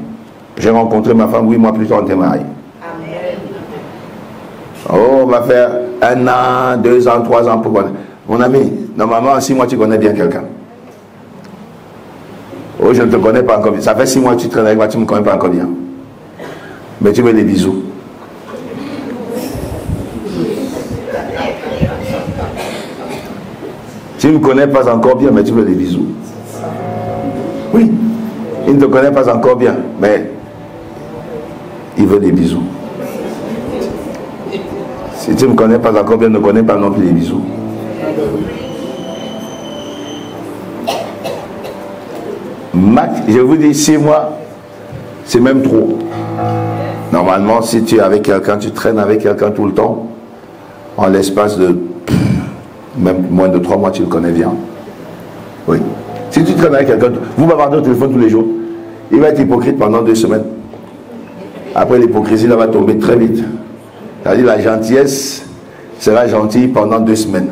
J'ai rencontré ma femme 8 mois plus tard, on était mariés. Oh, on va faire 1 an, 2 ans, 3 ans pour connaître. Mon ami, normalement, en 6 mois, tu connais bien quelqu'un. Oh, je ne te connais pas encore bien. Ça fait 6 mois que tu traînes avec moi, tu ne me connais pas encore bien. Mais tu veux des bisous. Tu ne me connais pas encore bien, mais tu veux des bisous. Oui, il ne te connaît pas encore bien, mais il veut des bisous. Si tu ne me connais pas encore bien, ne connais pas non plus les bisous. Max, je vous dis 6 mois, c'est même trop. Normalement, si tu es avec quelqu'un, tu traînes avec quelqu'un tout le temps, en l'espace de même moins de 3 mois, tu le connais bien. Oui. Si tu traînes avec quelqu'un, vous m'avez au téléphone tous les jours, il va être hypocrite pendant 2 semaines. Après, l'hypocrisie, là, va tomber très vite. C'est-à-dire la gentillesse sera gentille pendant 2 semaines.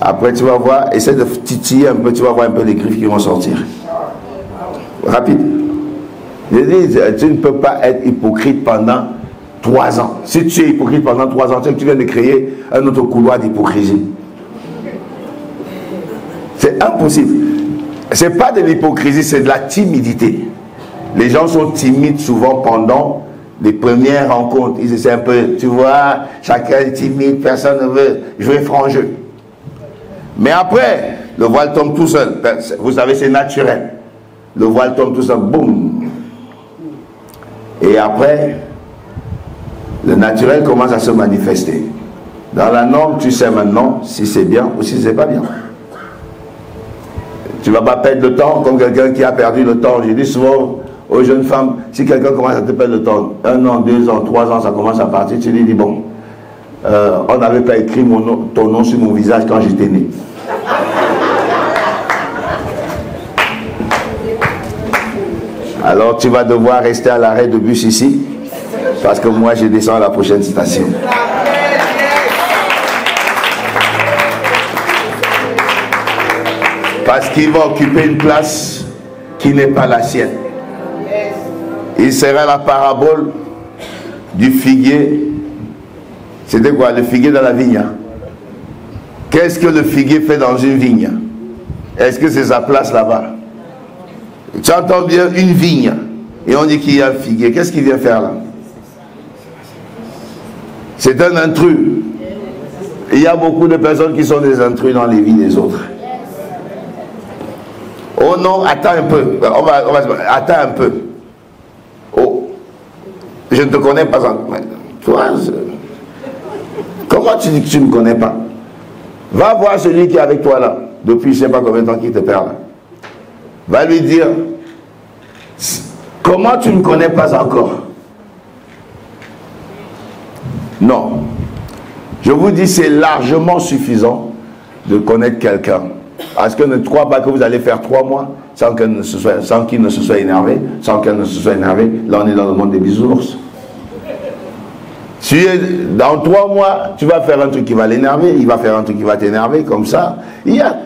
Après, tu vas voir, essaie de titiller un peu, tu vas voir un peu les griffes qui vont sortir. Rapide. Je dis, tu ne peux pas être hypocrite pendant 3 ans. Si tu es hypocrite pendant 3 ans, tu viens de créer un autre couloir d'hypocrisie. C'est impossible. Ce n'est pas de l'hypocrisie, c'est de la timidité. Les gens sont timides souvent pendant les premières rencontres. Ils essaient un peu, tu vois, chacun est timide, personne ne veut jouer franc jeu. Mais après, Le voile tombe tout seul. Vous savez, c'est naturel. Le voile tombe tout seul. Boum. Et après, le naturel commence à se manifester. Dans la norme, tu sais maintenant si c'est bien ou si c'est pas bien. Tu ne vas pas perdre le temps comme quelqu'un qui a perdu le temps. J'ai dit souvent aux jeunes femmes, si quelqu'un commence à te perdre le temps, 1 an, 2 ans, 3 ans, ça commence à partir, tu lui dis, bon, on n'avait pas écrit ton nom sur mon visage quand j'étais né. Alors tu vas devoir rester à l'arrêt de bus ici, parce que moi je descends à la prochaine station. Parce qu'il va occuper une place qui n'est pas la sienne. Il sera la parabole du figuier. C'était quoi? Le figuier dans la vigne. Qu'est-ce que le figuier fait dans une vigne? Est-ce que c'est sa place là-bas? Tu entends bien une vigne et on dit qu'il y a un figuier. Qu'est-ce qu'il vient faire là? C'est un intrus. Il y a beaucoup de personnes qui sont des intrus dans les vies des autres. Oh non, attends un peu. Attends un peu. Oh, je ne te connais pas encore. Toi, comment tu dis que tu ne me connais pas? Va voir celui qui est avec toi là, depuis je ne sais pas combien de temps qu'il te perd là. Va lui dire, comment tu ne me connais pas encore? Non. Je vous dis, c'est largement suffisant de connaître quelqu'un. Parce que ne crois pas que vous allez faire 3 mois sans qu'il ne se soit énervé, sans qu'elle ne se soit énervée. Là, on est dans le monde des bisounours. Si dans 3 mois, tu vas faire un truc qui va l'énerver, il va faire un truc qui va t'énerver, comme ça. Il y a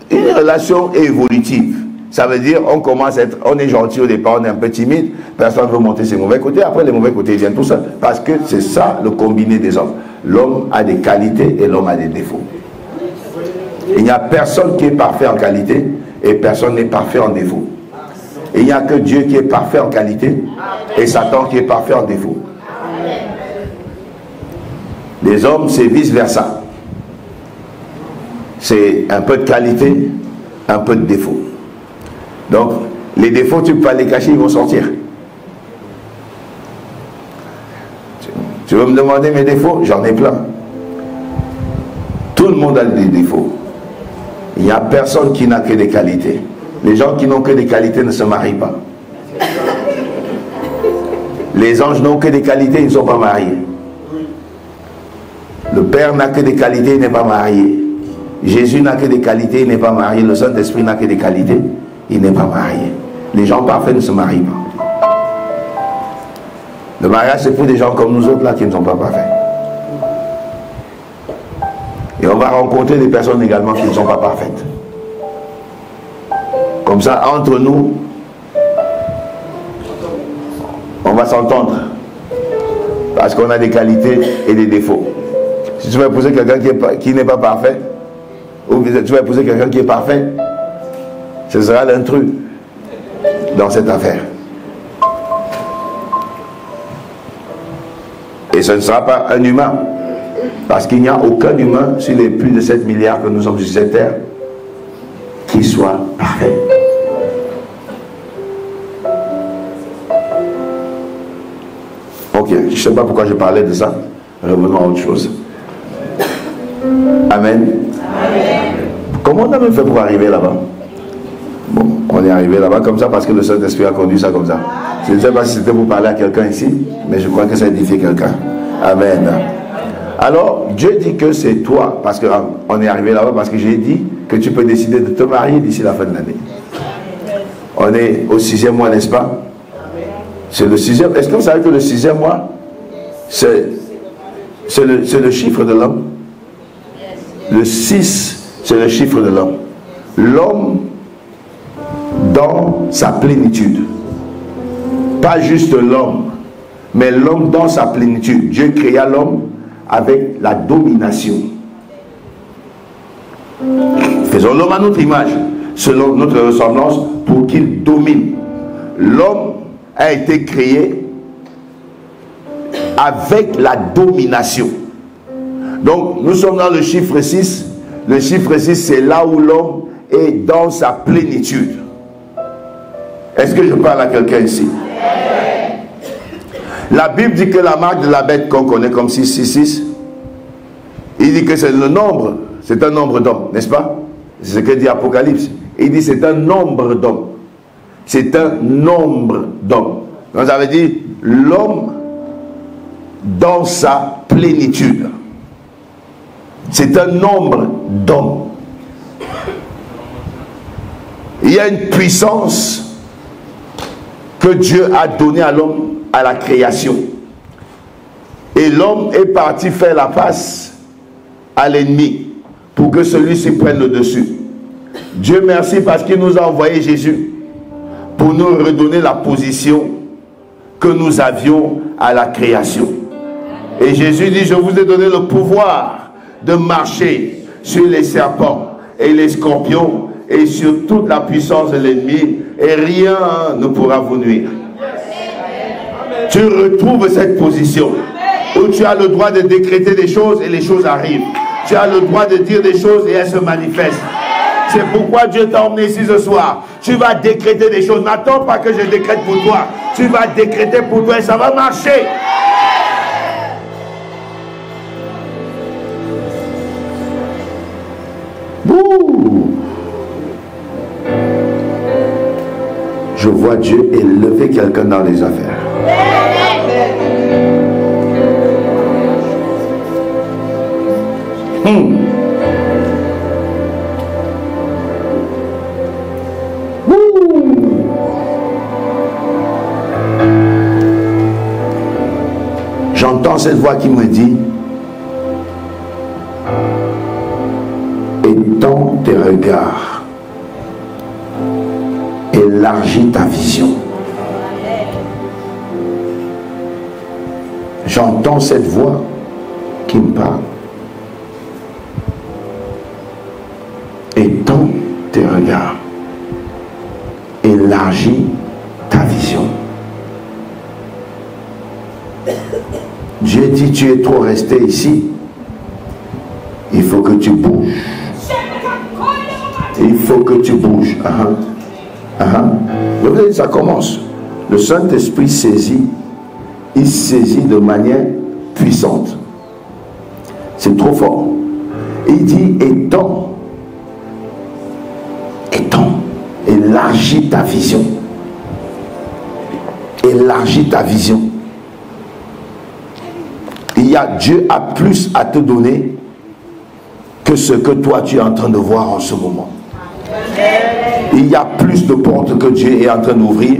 une relation évolutive. Ça veut dire, on est gentil au départ, on est un peu timide, personne ne veut monter ses mauvais côtés, après les mauvais côtés viennent tout seuls. Parce que c'est ça le combiné des hommes. L'homme a des qualités et l'homme a des défauts. Il n'y a personne qui est parfait en qualité et personne n'est parfait en défaut. Il n'y a que Dieu qui est parfait en qualité et Satan qui est parfait en défaut. Les hommes, c'est vice-versa. C'est un peu de qualité, un peu de défaut. Donc, les défauts, tu ne peux pas les cacher, ils vont sortir. Tu veux me demander mes défauts? J'en ai plein. Tout le monde a des défauts. Il n'y a personne qui n'a que des qualités. Les gens qui n'ont que des qualités ne se marient pas. Les anges n'ont que des qualités, ils ne sont pas mariés. Le Père n'a que des qualités, il n'est pas marié. Jésus n'a que des qualités, il n'est pas marié. Le Saint-Esprit n'a que des qualités, il n'est pas marié. Les gens parfaits ne se marient pas. Le mariage, c'est pour des gens comme nous autres là qui ne sont pas parfaits. Et on va rencontrer des personnes également qui ne sont pas parfaites. Comme ça, entre nous, on va s'entendre. Parce qu'on a des qualités et des défauts. Si tu vas épouser quelqu'un qui n'est pas parfait, ou tu vas épouser quelqu'un qui est parfait, ce sera l'intrus dans cette affaire. Et ce ne sera pas un humain. Parce qu'il n'y a aucun humain sur les plus de 7 milliards que nous sommes sur cette terre qui soit parfait. Ok, je ne sais pas pourquoi je parlais de ça. Revenons à autre chose. Amen. Amen. Comment on a même fait pour arriver là-bas? Bon, on est arrivé là-bas comme ça parce que le Saint-Esprit a conduit ça comme ça. Je ne sais pas si c'était pour parler à quelqu'un ici, mais je crois que ça a édifié quelqu'un. Amen. Alors, Dieu dit que c'est toi, parce qu'on est arrivé là-bas, parce que j'ai dit que tu peux décider de te marier d'ici la fin de l'année. On est au 6e mois, n'est-ce pas? C'est le 6e. Est-ce que vous savez que le 6e mois, c'est le chiffre de l'homme? Le 6, c'est le chiffre de l'homme. L'homme dans sa plénitude. Pas juste l'homme, mais l'homme dans sa plénitude. Dieu créa l'homme avec la domination. Faisons l'homme à notre image, selon notre ressemblance, pour qu'il domine. L'homme a été créé avec la domination. Donc, nous sommes dans le chiffre 6. Le chiffre 6, c'est là où l'homme et dans sa plénitude. Est-ce que je parle à quelqu'un ici? La Bible dit que la marque de la bête qu'on connaît comme 666, il dit que c'est le nombre, c'est un nombre d'hommes, n'est-ce pas? C'est ce que dit Apocalypse. Il dit c'est un nombre d'hommes. C'est un nombre d'hommes. Donc ça veut dire l'homme dans sa plénitude. C'est un nombre d'hommes. Il y a une puissance que Dieu a donnée à l'homme à la création. Et l'homme est parti faire la face à l'ennemi pour que celui-ci prenne le dessus. Dieu merci parce qu'il nous a envoyé Jésus pour nous redonner la position que nous avions à la création. Et Jésus dit, je vous ai donné le pouvoir de marcher sur les serpents et les scorpions et sur toute la puissance de l'ennemi, et rien ne pourra vous nuire. Tu retrouves cette position où tu as le droit de décréter des choses et les choses arrivent. Tu as le droit de dire des choses et elles se manifestent. C'est pourquoi Dieu t'a emmené ici ce soir. Tu vas décréter des choses. N'attends pas que je décrète pour toi. Tu vas décréter pour toi et ça va marcher. Ouh. Je vois Dieu élever quelqu'un dans les affaires. J'entends cette voix qui me dit, étends tes regards, élargis ta vision. J'entends cette voix qui me parle. Étends tes regards, élargis ta vision. Dieu dit, tu es trop resté ici. Il faut que tu bouges. Il faut que tu bouges. Vous voyez, ça commence. Le Saint-Esprit saisit. Il saisit de manière puissante. C'est trop fort. Il dit, étends. Étends. Élargis ta vision. Élargis ta vision. Dieu a plus à te donner que ce que toi tu es en train de voir en ce moment. Il y a plus de portes que Dieu est en train d'ouvrir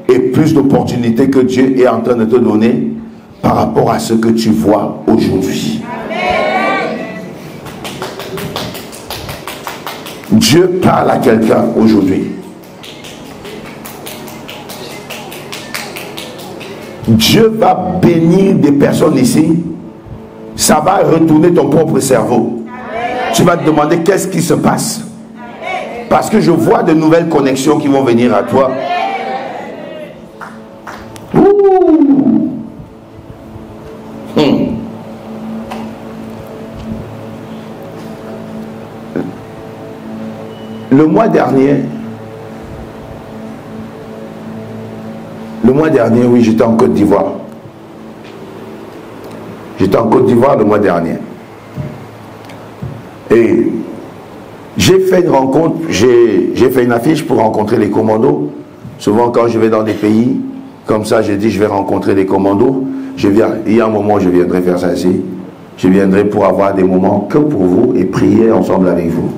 et plus d'opportunités que Dieu est en train de te donner par rapport à ce que tu vois aujourd'hui. Dieu parle à quelqu'un aujourd'hui. Dieu va bénir des personnes ici. Ça va retourner ton propre cerveau. Tu vas te demander qu'est-ce qui se passe. Parce que je vois de nouvelles connexions qui vont venir à toi. Le mois dernier, oui, j'étais en Côte d'Ivoire. J'étais en Côte d'Ivoire le mois dernier. Et j'ai fait une rencontre, j'ai fait une affiche pour rencontrer les commandos. Souvent, quand je vais dans des pays, comme ça, j'ai dit, je vais rencontrer les commandos. Il y a un moment où je viendrai faire ça ici. Je viendrai pour avoir des moments que pour vous et prier ensemble avec vous.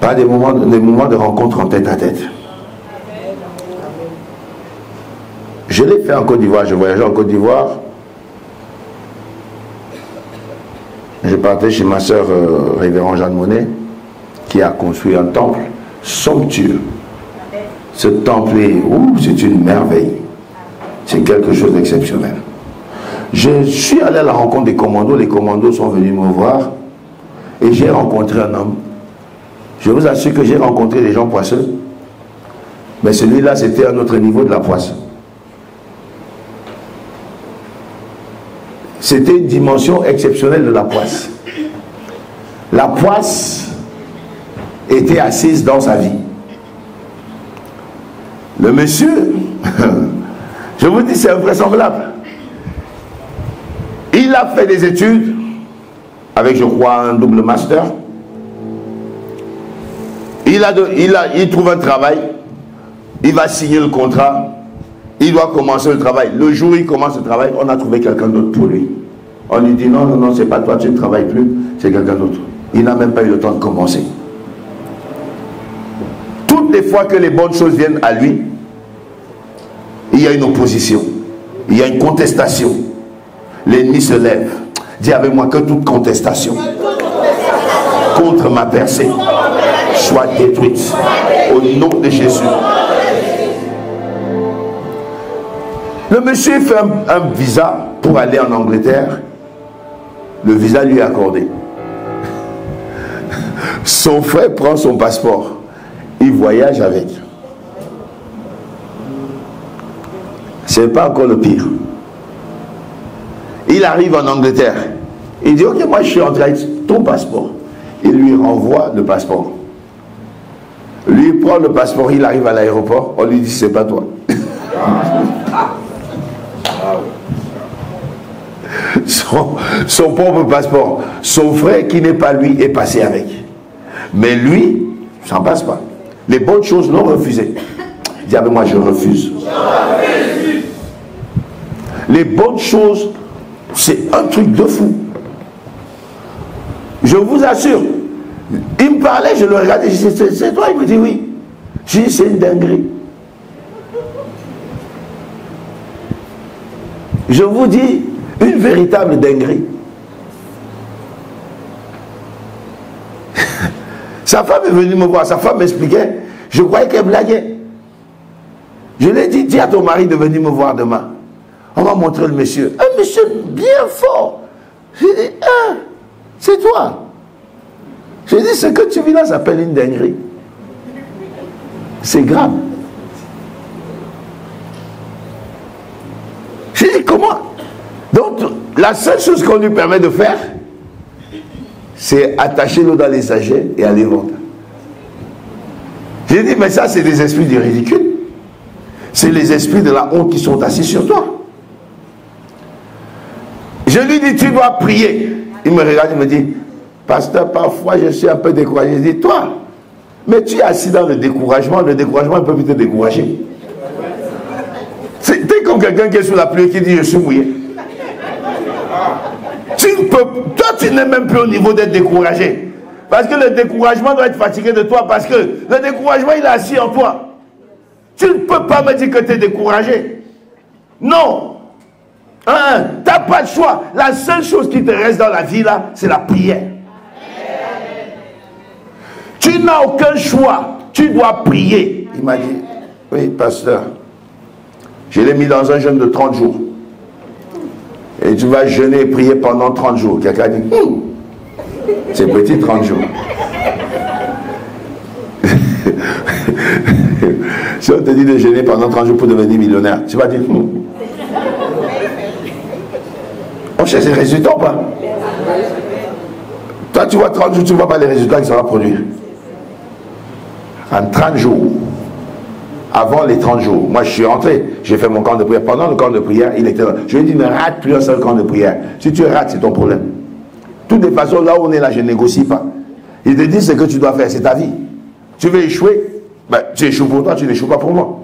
Pas des moments de rencontre en tête à tête. Je l'ai fait en Côte d'Ivoire, je voyageais en Côte d'Ivoire. Je partais chez ma soeur Révérend Jeanne Monnet, qui a construit un temple somptueux. Ce temple c'est une merveille. C'est quelque chose d'exceptionnel. Je suis allé à la rencontre des commandos, les commandos sont venus me voir et j'ai rencontré un homme. Je vous assure que j'ai rencontré des gens poisseux, mais celui-là c'était un autre niveau de la poisse. C'était une dimension exceptionnelle de la poisse. La poisse était assise dans sa vie. Le monsieur, je vous dis, c'est invraisemblable. Il a fait des études avec, je crois, un double master. Il trouve un travail. Il va signer le contrat. Il doit commencer le travail. Le jour où il commence le travail, on a trouvé quelqu'un d'autre pour lui. On lui dit non, non, non, c'est pas toi, tu ne travailles plus, c'est quelqu'un d'autre. Il n'a même pas eu le temps de commencer. Toutes les fois que les bonnes choses viennent à lui, il y a une opposition, il y a une contestation. L'ennemi se lève. Dis avec moi que toute contestation contre ma percée soit détruite au nom de Jésus. Le monsieur fait un visa pour aller en Angleterre. Le visa lui est accordé. Son frère prend son passeport. Il voyage avec. C'est pas encore le pire. Il arrive en Angleterre. Il dit, ok, moi je suis entré avec ton passeport. Il lui renvoie le passeport. Lui il prend le passeport, il arrive à l'aéroport. On lui dit, c'est pas toi. Son propre passeport. Son frère qui n'est pas lui est passé avec. Mais lui, ça ne passe pas. Les bonnes choses l'ont refusé. Dis avec moi, je refuse. Les bonnes choses, c'est un truc de fou. Je vous assure. Il me parlait, je le regardais, je disais, c'est toi? Il me dit oui. Je dis, c'est une dinguerie. Je vous dis, une véritable dinguerie. Sa femme est venue me voir, sa femme m'expliquait, je croyais qu'elle blaguait. Je lui ai dit, dis à ton mari de venir me voir demain. On m'a montré le monsieur. Un monsieur bien fort. J'ai dit, ah, c'est toi. J'ai dit, ce que tu vis là s'appelle une dinguerie. C'est grave. J'ai dit, comment? Donc, la seule chose qu'on lui permet de faire, c'est attacher l'eau dans les sachets et aller vendre. J'ai dit, mais ça, c'est des esprits du ridicule. C'est les esprits de la honte qui sont assis sur toi. Je lui dis, tu dois prier. Il me regarde, il me dit, pasteur, parfois je suis un peu découragé. Je dis, toi, mais tu es assis dans le découragement il peut vite te décourager. C'est comme quelqu'un qui est sous la pluie et qui dit, je suis mouillé. Toi, tu n'es même plus au niveau d'être découragé. Parce que le découragement doit être fatigué de toi. Parce que le découragement, il est assis en toi. Tu ne peux pas me dire que tu es découragé. Non. Tu n'as pas de choix. La seule chose qui te reste dans la vie, là, c'est la prière. Tu n'as aucun choix. Tu dois prier. Il m'a dit, oui, pasteur, je l'ai mis dans un jeûne de 30 jours. Et tu vas jeûner et prier pendant 30 jours. Quelqu'un dit, c'est petit 30 jours. Si on te dit de jeûner pendant 30 jours pour devenir millionnaire, tu vas dire, on cherche les résultats ou pas? Toi, tu vois 30 jours, tu ne vois pas les résultats que ça va produire. En 30 jours, avant les 30 jours, moi je suis rentré, j'ai fait mon camp de prière. Pendant le camp de prière, il était là. Je lui ai dit, ne rate plus un seul camp de prière. Si tu rates, c'est ton problème. De toutes les façons, là où on est là, je ne négocie pas. Il te dit ce que tu dois faire, c'est ta vie. Tu veux échouer, ben, tu échoues pour toi, tu n'échoues pas pour moi.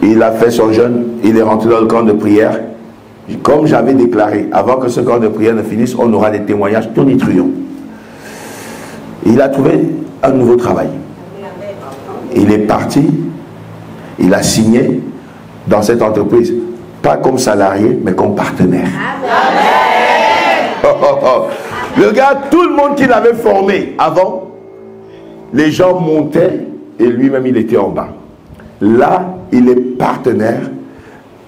Il a fait son jeûne, il est rentré dans le camp de prière. Comme j'avais déclaré, avant que ce camp de prière ne finisse, on aura des témoignages tonitruants. Il a trouvé un nouveau travail. Il est parti, il a signé dans cette entreprise, pas comme salarié, mais comme partenaire. Le gars, tout le monde qu'il avait formé avant, les gens montaient et lui-même il était en bas. Là, il est partenaire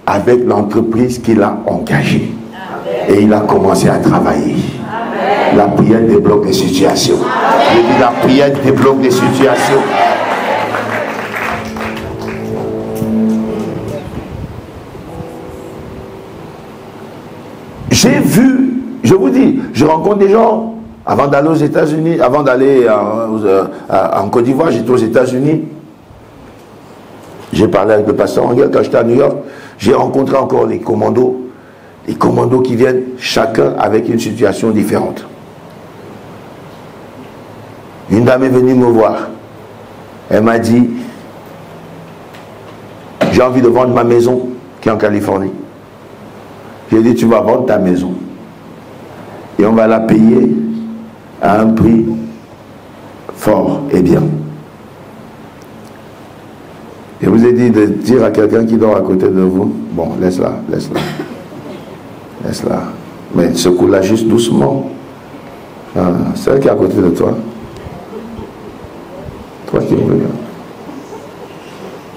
avec l'entreprise qu'il a engagée. Et il a commencé à travailler. La prière débloque les situations. Je dis, la prière débloque les situations. Je vous dis, je rencontre des gens, avant d'aller aux États-Unis, avant d'aller en Côte d'Ivoire, j'étais aux États-Unis. J'ai parlé avec le pasteur Angel quand j'étais à New York. J'ai rencontré encore les commandos qui viennent, chacun avec une situation différente. Une dame est venue me voir. Elle m'a dit, j'ai envie de vendre ma maison qui est en Californie. J'ai dit, tu vas vendre ta maison. Et on va la payer à un prix fort et bien. Je vous ai dit de dire à quelqu'un qui dort à côté de vous, bon, laisse-la, laisse-la. Laisse-la. Mais secoue-la juste doucement. Ah, celle qui est à côté de toi. Toi qui me regardes.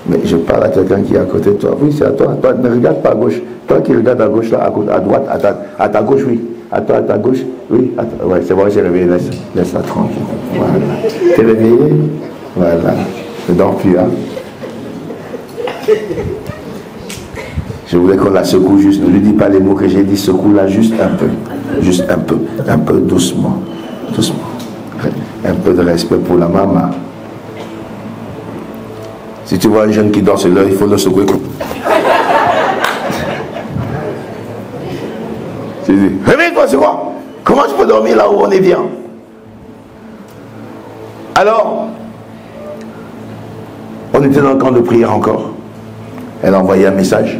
Mais je parle à quelqu'un qui est à côté de toi. Oui, c'est à toi. Toi, ne regarde pas à gauche. Toi qui regardes à gauche, là, à droite, à ta gauche, oui. À toi, à ta gauche, oui. Ouais, c'est bon, j'ai réveillé. Laisse-la tranquille. Voilà. T'es réveillé? Voilà. Ne dors plus, hein. Je voulais qu'on la secoue juste. Ne lui dis pas les mots que j'ai dit. Secoue-la juste un peu. Juste un peu. Un peu doucement. Doucement. Un peu de respect pour la maman. Si tu vois un jeune qui dort sur l'heure, il faut le secouer. Tu dis, réveille-toi, c'est quoi? Comment tu peux dormir là où on est bien? Alors, on était dans le camp de prière encore. Elle a envoyé un message.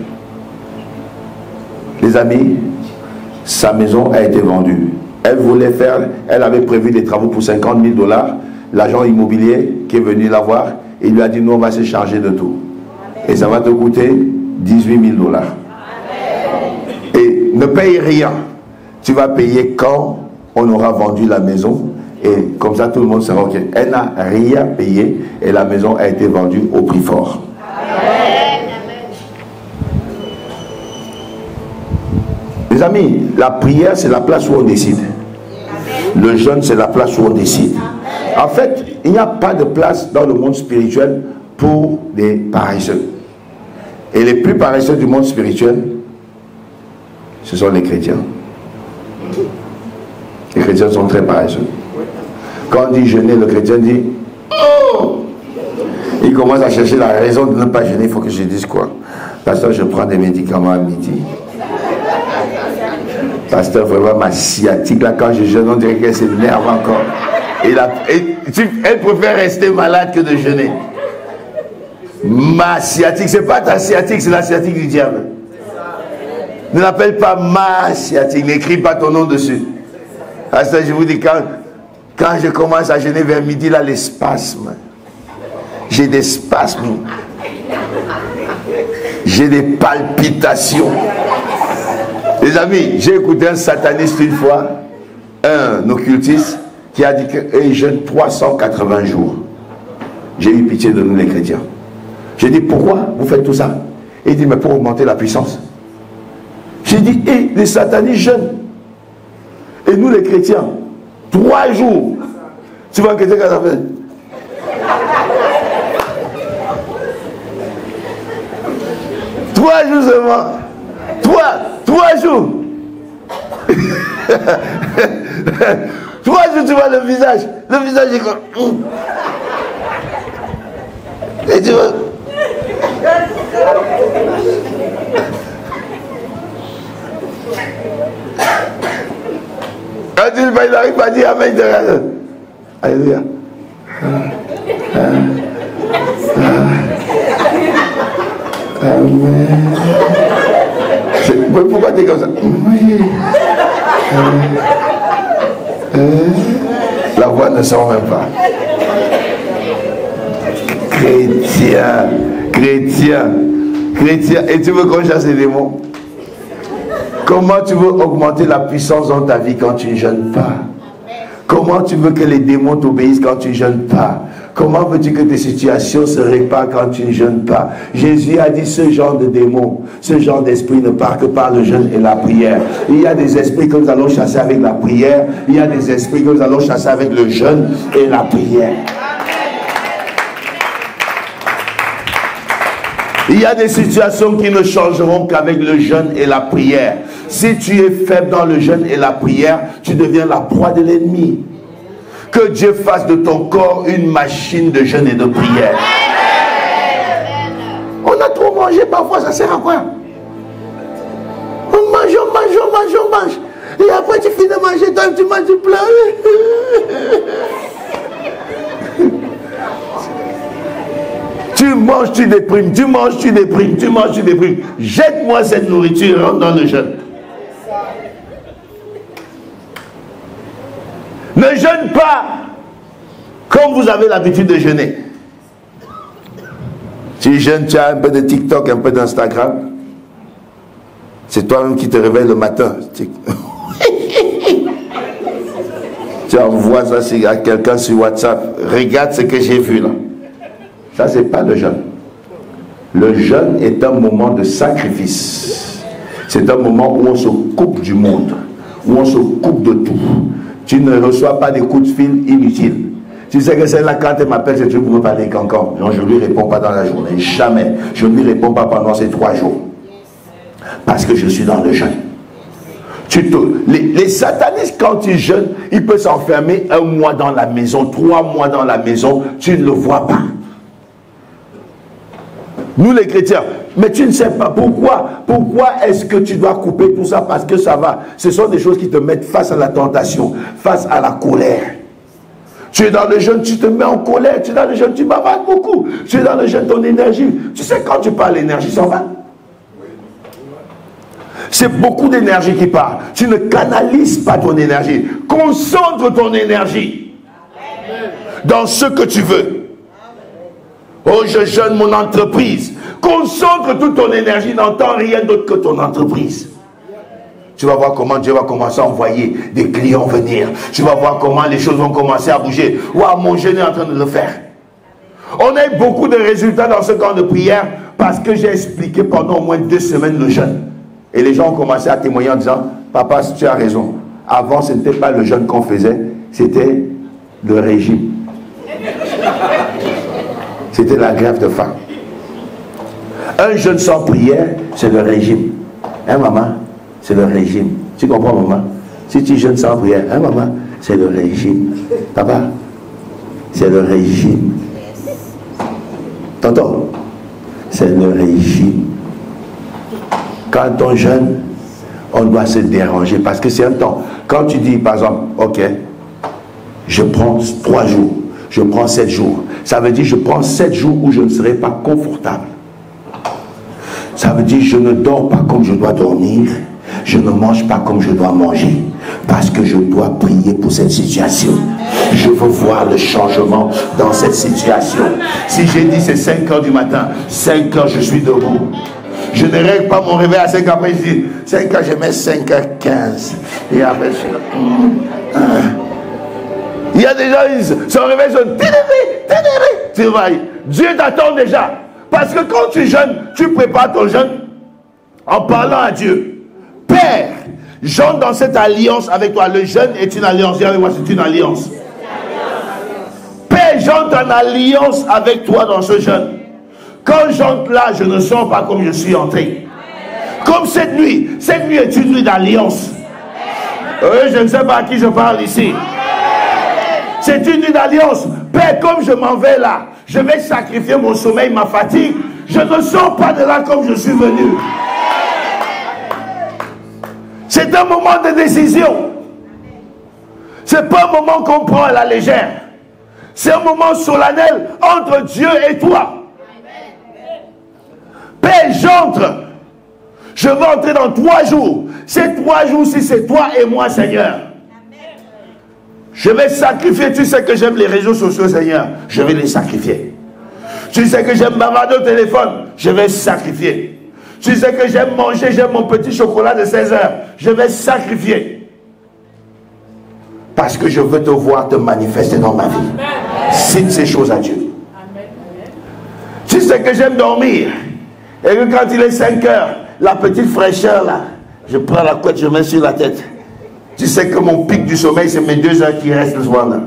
Les amis, sa maison a été vendue. Elle voulait faire, elle avait prévu des travaux pour 50 000 $. L'agent immobilier qui est venu la voir, il lui a dit, nous on va se charger de tout. Et ça va te coûter 18 000 $. Et ne paye rien. Tu vas payer quand on aura vendu la maison. Et comme ça tout le monde sera OK. Elle n'a rien payé et la maison a été vendue au prix fort. Les amis, la prière c'est la place où on décide. Le jeûne c'est la place où on décide. En fait, il n'y a pas de place dans le monde spirituel pour des paresseux. Et les plus paresseux du monde spirituel, ce sont les chrétiens. Les chrétiens sont très paresseux. Quand on dit jeûner, le chrétien dit oh! Il commence à chercher la raison de ne pas jeûner. Il faut que je dise quoi? Pasteur, je prends des médicaments à midi. Pasteur, vraiment ma sciatique là, quand je jeûne, on dirait qu'elle s'énerve encore. Elle préfère rester malade que de jeûner. Ma sciatique, c'est pas ta sciatique, c'est la sciatique du diable. Ne l'appelle pas ma sciatique, n'écris pas ton nom dessus. Pasteur, je vous dis, quand je commence à jeûner vers midi, là, les spasmes. J'ai des spasmes. J'ai des palpitations. Les amis, j'ai écouté un sataniste une fois, un occultiste, qui a dit qu'il jeûne 380 jours. J'ai eu pitié de nous les chrétiens. J'ai dit, pourquoi vous faites tout ça? Et il dit, mais pour augmenter la puissance. J'ai dit, et les satanistes jeûnent. Et nous les chrétiens, 3 jours. Tu vois un chrétien qu'elle a fait? Trois jours seulement. 3 jours. 3 jours, tu vois le visage. Le visage est comme... Et tu vois... Quand il n'arrive pas à dire Amen. Alléluia. Amen. Pourquoi tu es comme ça? La voix ne sort même pas. Chrétien. Et tu veux qu'on chasse les démons? Comment tu veux augmenter la puissance dans ta vie quand tu ne jeûnes pas? Comment tu veux que les démons t'obéissent quand tu ne jeûnes pas? Comment veux-tu que tes situations se réparent quand tu ne jeûnes pas? Jésus a dit ce genre de démons, ce genre d'esprit ne part que par le jeûne et la prière. Il y a des esprits que nous allons chasser avec la prière. Il y a des esprits que nous allons chasser avec le jeûne et la prière. Il y a des situations qui ne changeront qu'avec le jeûne et la prière. Si tu es faible dans le jeûne et la prière, tu deviens la proie de l'ennemi. Que Dieu fasse de ton corps une machine de jeûne et de prière. On a trop mangé parfois, ça sert à quoi? On mange. Et après tu finis de manger, toi tu manges, tu pleures. Tu manges, tu déprimes, tu manges, tu déprimes, tu manges, tu déprimes. Jette-moi cette nourriture, rentre dans le jeûne. Ne jeûne pas comme vous avez l'habitude de jeûner. Tu jeûnes, tu as un peu de TikTok, un peu d'Instagram. C'est toi-même qui te réveilles le matin. Tu envoies ça à quelqu'un sur WhatsApp. Regarde ce que j'ai vu là. Ça, c'est pas le jeûne. Le jeûne est un moment de sacrifice. C'est un moment où on se coupe du monde, où on se coupe de tout. Tu ne reçois pas des coups de fil inutiles. Tu sais que celle-là, quand elle m'appelle, c'est pour me parler cancan. Non, je ne lui réponds pas dans la journée. Jamais. Je ne lui réponds pas pendant ces 3 jours. Parce que je suis dans le jeûne. Les satanistes, quand ils jeûnent, ils peuvent s'enfermer 1 mois dans la maison, 3 mois dans la maison. Tu ne le vois pas. Nous les chrétiens, mais tu ne sais pas pourquoi. Pourquoi est-ce que tu dois couper tout ça? Parce que ça va. Ce sont des choses qui te mettent face à la tentation, face à la colère. Tu es dans le jeûne, tu te mets en colère. Tu es dans le jeûne, tu bavardes beaucoup. Tu es dans le jeûne, ton énergie. Tu sais, quand tu parles, l'énergie s'en va. C'est beaucoup d'énergie qui part. Tu ne canalises pas ton énergie. Concentre ton énergie dans ce que tu veux. Oh, je jeûne mon entreprise. Concentre toute ton énergie, n'entends rien d'autre que ton entreprise. Tu vas voir comment Dieu va commencer à envoyer des clients venir. Tu vas voir comment les choses vont commencer à bouger. Waouh, mon jeûne est en train de le faire. On a eu beaucoup de résultats dans ce camp de prière parce que j'ai expliqué pendant au moins 2 semaines le jeûne. Et les gens ont commencé à témoigner en disant, papa, tu as raison. Avant, ce n'était pas le jeûne qu'on faisait, c'était le régime. C'était la grève de faim. Un jeûne sans prière, c'est le régime. Hein, maman? C'est le régime. Tu comprends, maman? Si tu jeûnes sans prière, hein, maman? C'est le régime. Papa? C'est le régime. Tonton? C'est le régime. Quand on jeûne, on doit se déranger parce que c'est un temps. Quand tu dis, par exemple, ok, je prends 3 jours, je prends 7 jours. Ça veut dire je prends 7 jours où je ne serai pas confortable. Ça veut dire je ne dors pas comme je dois dormir. Je ne mange pas comme je dois manger. Parce que je dois prier pour cette situation. Je veux voir le changement dans cette situation. Si j'ai dit c'est 5 h du matin, 5 h je suis debout. Je ne règle pas mon réveil à 5 h après, je dis 5 h je mets 5 h 15. Et après je dis... Il y a des gens, ils se réveillent, tu vois, Dieu t'attend déjà. Parce que quand tu jeûnes, tu prépares ton jeûne en parlant à Dieu. Père, j'entre dans cette alliance avec toi. Le jeûne est une alliance. Viens avec moi, c'est une alliance. Père, j'entre en alliance avec toi dans ce jeûne. Quand j'entre là, je ne sors pas comme je suis entré. Comme cette nuit est une nuit d'alliance. Je ne sais pas à qui je parle ici. C'est une nuit d'alliance. Père, comme je m'en vais là, je vais sacrifier mon sommeil, ma fatigue. Je ne sors pas de là comme je suis venu. C'est un moment de décision. C'est pas un moment qu'on prend à la légère. C'est un moment solennel entre Dieu et toi. Père, j'entre. Je vais entrer dans 3 jours. Ces 3 jours-ci, c'est toi et moi, Seigneur. Je vais sacrifier. Tu sais que j'aime les réseaux sociaux, Seigneur. Je vais les sacrifier. Tu sais que j'aime bavarder au téléphone. Je vais sacrifier. Tu sais que j'aime manger, j'aime mon petit chocolat de 16 h. Je vais sacrifier. Parce que je veux te voir te manifester dans ma vie. Cite ces choses à Dieu. Tu sais que j'aime dormir. Et que quand il est 5 h, la petite fraîcheur là, je prends la couette, je mets sur la tête. Tu sais que mon pic du sommeil, c'est mes 2 heures qui restent le soir là.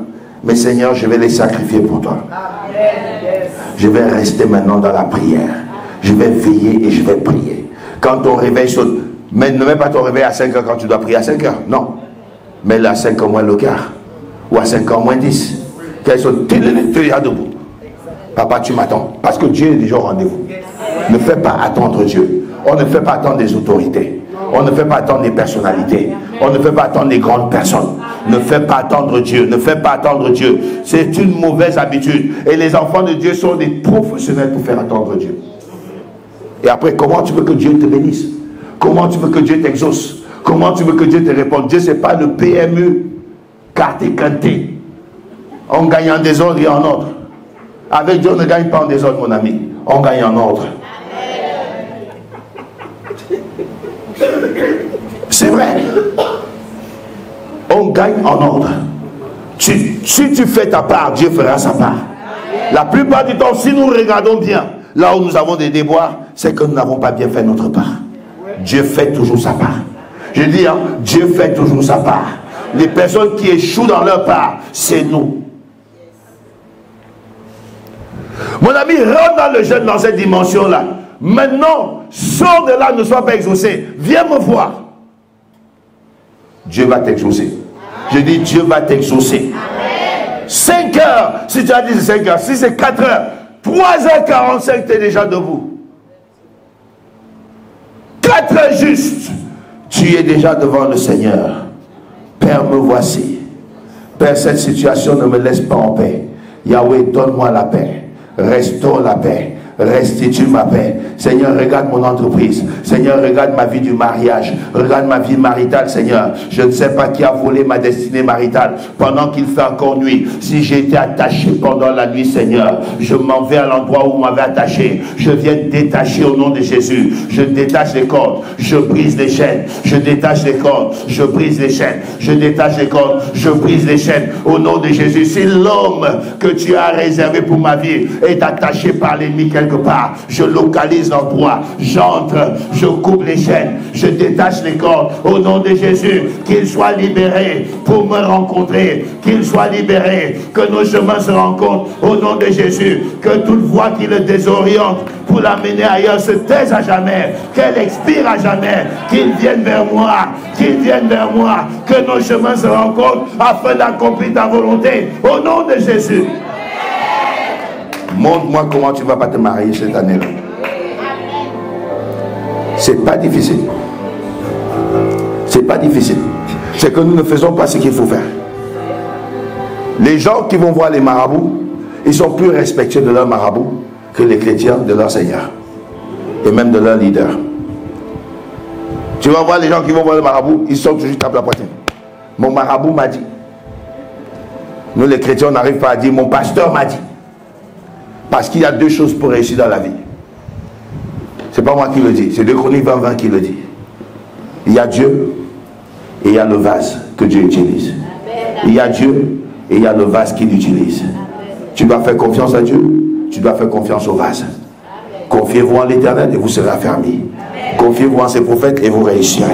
Mais Seigneur, je vais les sacrifier pour toi. Je vais rester maintenant dans la prière. je vais veiller et je vais prier. Quand ton réveil saute, mais ne mets pas ton réveil à 5 heures quand tu dois prier à 5 heures. Non. Mets-le à 5 heures moins le quart. Ou à 5 heures moins 10. Qu'elle saute, tu es déjà debout. Papa, tu m'attends. Parce que Dieu est déjà au rendez-vous. Ne fais pas attendre Dieu. On ne fait pas attendre des autorités. On ne fait pas attendre des personnalités. On ne fait pas attendre des grandes personnes. Ne fais pas attendre Dieu. Ne fais pas attendre Dieu. C'est une mauvaise habitude. Et les enfants de Dieu sont des professionnels pour faire attendre Dieu. Et après, comment tu veux que Dieu te bénisse? Comment tu veux que Dieu t'exauce? Comment tu veux que Dieu te réponde? Dieu, ce n'est pas le PMU, carte et quinté. On gagne en désordre et en ordre. Avec Dieu, on ne gagne pas en désordre, mon ami. On gagne en ordre. C'est vrai. On gagne en ordre. Si tu fais ta part, Dieu fera sa part. La plupart du temps, si nous regardons bien, là où nous avons des déboires, c'est que nous n'avons pas bien fait notre part. Dieu fait toujours sa part. Je dis, hein, Dieu fait toujours sa part. Les personnes qui échouent dans leur part, c'est nous. Mon ami, rentre dans le jeûne dans cette dimension-là. Maintenant, sors de là, ne sois pas exaucé. Viens me voir. Dieu va t'exaucer. Je dis, Dieu va t'exaucer. 5 heures, si tu as dit 5 heures, si c'est 4 heures, 3h45, tu es déjà debout. 4 heures juste, tu es déjà devant le Seigneur. Père, me voici. Père, cette situation ne me laisse pas en paix. Yahweh, donne-moi la paix. Restaure la paix. Restitue ma paix. Seigneur, regarde mon entreprise. Seigneur, regarde ma vie du mariage. Regarde ma vie maritale, Seigneur. Je ne sais pas qui a volé ma destinée maritale pendant qu'il fait encore nuit. Si j'ai été attaché pendant la nuit, Seigneur, je m'en vais à l'endroit où on m'avait attaché. Je viens détacher au nom de Jésus. Je détache les cordes. Je brise les chaînes. Je détache les cordes. Je brise les chaînes. Je détache les cordes. Je brise les chaînes. Au nom de Jésus. Si l'homme que tu as réservé pour ma vie est attaché par l'ennemi quelque part, je localise l'endroit, j'entre, je coupe les chaînes, je détache les cordes au nom de Jésus, qu'il soit libéré pour me rencontrer, qu'il soit libéré, que nos chemins se rencontrent au nom de Jésus, que toute voix qui le désoriente pour l'amener ailleurs se taise à jamais, qu'elle expire à jamais, qu'il vienne vers moi, qu'il vienne vers moi, que nos chemins se rencontrent afin d'accomplir ta volonté au nom de Jésus. Montre-moi comment tu ne vas pas te marier cette année-là. C'est pas difficile. C'est pas difficile. C'est que nous ne faisons pas ce qu'il faut faire. Les gens qui vont voir les marabouts, ils sont plus respectueux de leurs marabouts que les chrétiens de leur Seigneur. Et même de leur leader. Tu vas voir les gens qui vont voir les marabouts, ils sont toujours tapés la poitrine. Mon marabout m'a dit. Nous les chrétiens, on n'arrive pas à dire mon pasteur m'a dit. Parce qu'il y a deux choses pour réussir dans la vie. Ce n'est pas moi qui le dis, c'est 2 Chroniques 20:20 qui le dit. Il y a Dieu et il y a le vase que Dieu utilise. Il y a Dieu et il y a le vase qu'il utilise. Tu dois faire confiance à Dieu, tu dois faire confiance au vase. Confiez-vous en l'Éternel et vous serez affermis. Confiez-vous en ses prophètes et vous réussirez.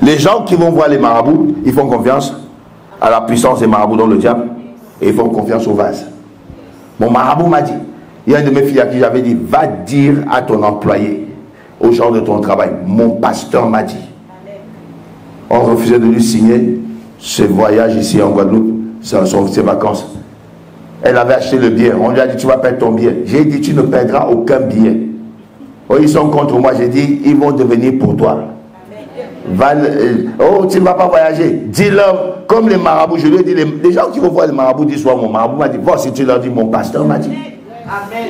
Les gens qui vont voir les marabouts, ils font confiance à la puissance des marabouts dans le diable et ils font confiance au vase. Mon marabout m'a dit, il y a une de mes filles à qui j'avais dit, va dire à ton employé, au genre de ton travail, mon pasteur m'a dit. On refusait de lui signer ce voyage ici en Guadeloupe, ses vacances. Elle avait acheté le billet, on lui a dit, tu vas perdre ton billet. J'ai dit, tu ne perdras aucun billet. Oh, ils sont contre moi, j'ai dit, ils vont devenir pour toi. Oh, tu ne vas pas voyager. Dis-leur, comme les marabouts, je lui ai dit, les gens qui vont voir les marabouts disent, soit mon marabout m'a dit, vois si tu leur dis, mon pasteur m'a dit. Amen.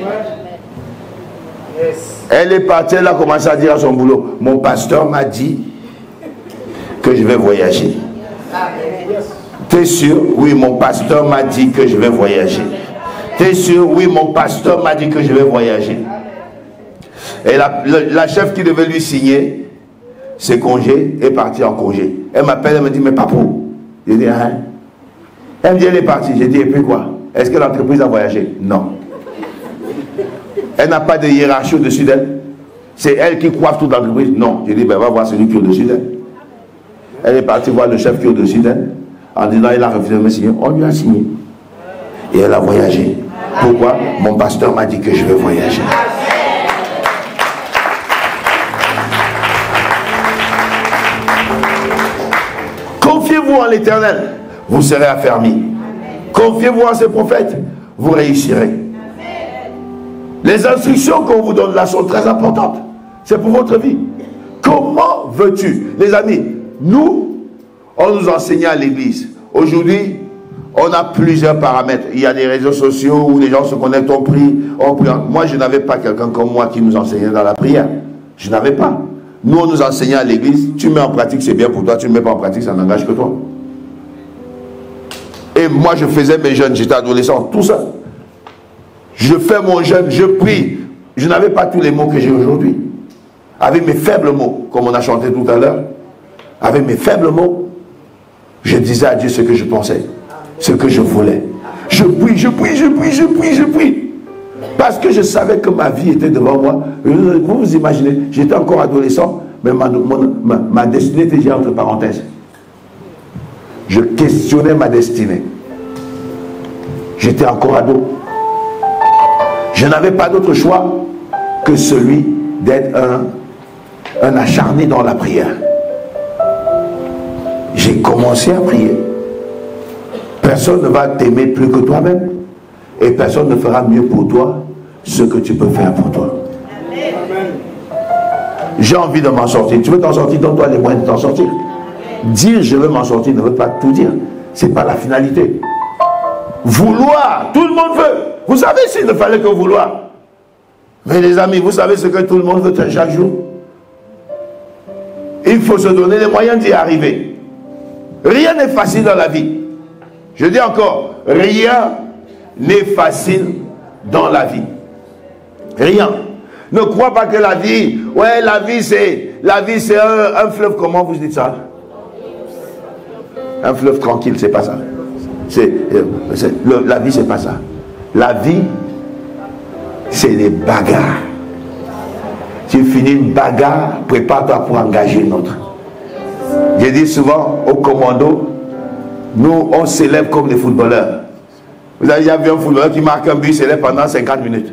Elle est partie, elle a commencé à dire à son boulot, mon pasteur m'a dit que je vais voyager. T'es sûr? Oui, mon pasteur m'a dit que je vais voyager. T'es sûr? Oui, mon pasteur m'a dit que je vais voyager. Et la chef qui devait lui signer ses congés est partie en congé. Elle m'appelle, elle me dit, mais papou. Je dis, hein? Elle me dit, elle est partie. J'ai dit, et puis quoi? Est-ce que l'entreprise a voyagé? Non. Elle n'a pas de hiérarchie au-dessus d'elle. C'est elle qui coiffe toute l'entreprise? Non. J'ai dit, ben va voir celui qui est au-dessus d'elle. Elle est partie voir le chef qui est au-dessus d'elle. En disant, il a refusé de me signer. On lui a signé. Et elle a voyagé. Pourquoi? Mon pasteur m'a dit que je vais voyager. Confiez-vous en l'Éternel, vous serez affermis. Confiez-vous en ses prophètes, vous réussirez. Les instructions qu'on vous donne là sont très importantes. C'est pour votre vie. Comment veux-tu? Les amis, nous, on nous enseignait à l'église. Aujourd'hui, on a plusieurs paramètres. Il y a des réseaux sociaux où les gens se connectent, on prie. Moi, je n'avais pas quelqu'un comme moi qui nous enseignait dans la prière. Je n'avais pas. Nous, on nous enseignait à l'église. Tu mets en pratique, c'est bien pour toi. Tu ne mets pas en pratique, ça n'engage que toi. Et moi, je faisais mes jeûnes. J'étais adolescent, tout ça. Je fais mon jeûne, je prie. Je n'avais pas tous les mots que j'ai aujourd'hui. Avec mes faibles mots, comme on a chanté tout à l'heure, avec mes faibles mots, je disais à Dieu ce que je pensais, ce que je voulais. Je prie, je prie, je prie, je prie, je prie. Parce que je savais que ma vie était devant moi. Vous vous imaginez, j'étais encore adolescent, mais ma destinée était déjà entre parenthèses. Je questionnais ma destinée. J'étais encore ado. Je n'avais pas d'autre choix que celui d'être un acharné dans la prière. J'ai commencé à prier. Personne ne va t'aimer plus que toi-même. Et personne ne fera mieux pour toi ce que tu peux faire pour toi. J'ai envie de m'en sortir. Tu veux t'en sortir, donne-toi les moyens de t'en sortir. Dire je veux m'en sortir ne veut pas tout dire. Ce n'est pas la finalité. Vouloir, tout le monde veut. Vous savez s'il ne fallait que vouloir. Mais les amis, vous savez ce que tout le monde veut chaque jour? Il faut se donner les moyens d'y arriver. Rien n'est facile dans la vie. Je dis encore, rien n'est facile dans la vie. Rien. Ne crois pas que la vie, ouais, la vie c'est un fleuve, comment vous dites ça? Un fleuve tranquille, c'est pas ça. La vie, c'est pas ça. La vie, c'est des bagarres. Tu finis une bagarre, prépare-toi pour engager une autre. Je dis souvent au commando, nous, on s'élève comme des footballeurs. Vous avez déjà vu un footballeur qui marque un but, s'élève pendant 50 minutes.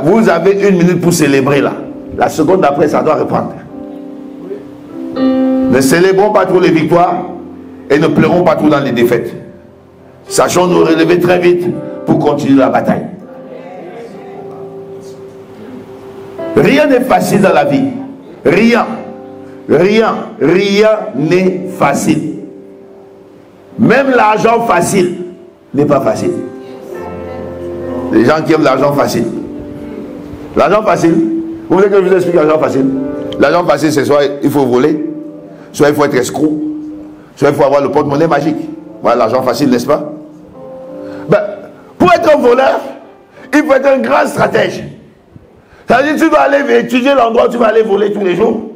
Vous avez 1 minute pour célébrer là. La seconde d'après, ça doit reprendre. Ne célébrons pas trop les victoires et ne pleurons pas trop dans les défaites. Sachons nous relever très vite pour continuer la bataille. Rien n'est facile dans la vie. Rien. Rien. Rien n'est facile. Même l'argent facile n'est pas facile. Les gens qui aiment l'argent facile. L'argent facile, vous voulez que je vous explique l'argent facile? L'argent facile, c'est soit il faut voler, soit il faut être escroc, soit il faut avoir le porte-monnaie magique. Voilà l'argent facile, n'est-ce pas? Ben, pour être un voleur, il faut être un grand stratège. Ça veut dire que tu dois aller étudier l'endroit où tu vas aller voler tous les jours.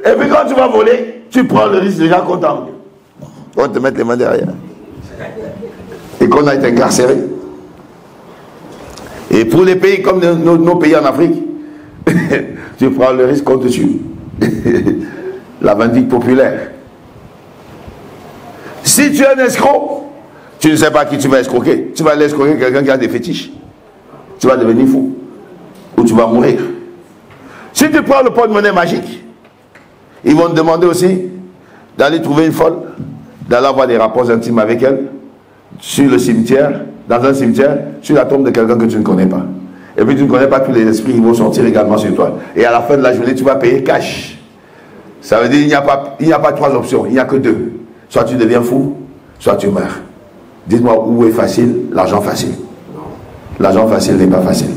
Et puis quand tu vas voler, tu prends le risque déjà content. On va te mettre les mains derrière. Et qu'on a été incarcéré. Et pour les pays comme nos pays en Afrique, tu prends le risque qu'on te tue. La vindicte populaire. Si tu es un escroc, tu ne sais pas qui tu vas escroquer. Tu vas aller escroquer quelqu'un qui a des fétiches. Tu vas devenir fou. Ou tu vas mourir. Si tu prends le porte-monnaie magique, ils vont te demander aussi d'aller trouver une folle, d'aller avoir des rapports intimes avec elle, sur le cimetière, dans un cimetière, sur la tombe de quelqu'un que tu ne connais pas. Et puis tu ne connais pas tous les esprits, ils vont sortir également sur toi. Et à la fin de la journée, tu vas payer cash. Ça veut dire qu'il n'y a pas 3 options, il n'y a que 2. Soit tu deviens fou, soit tu meurs. Dites-moi où est facile, l'argent facile. L'argent facile n'est pas facile.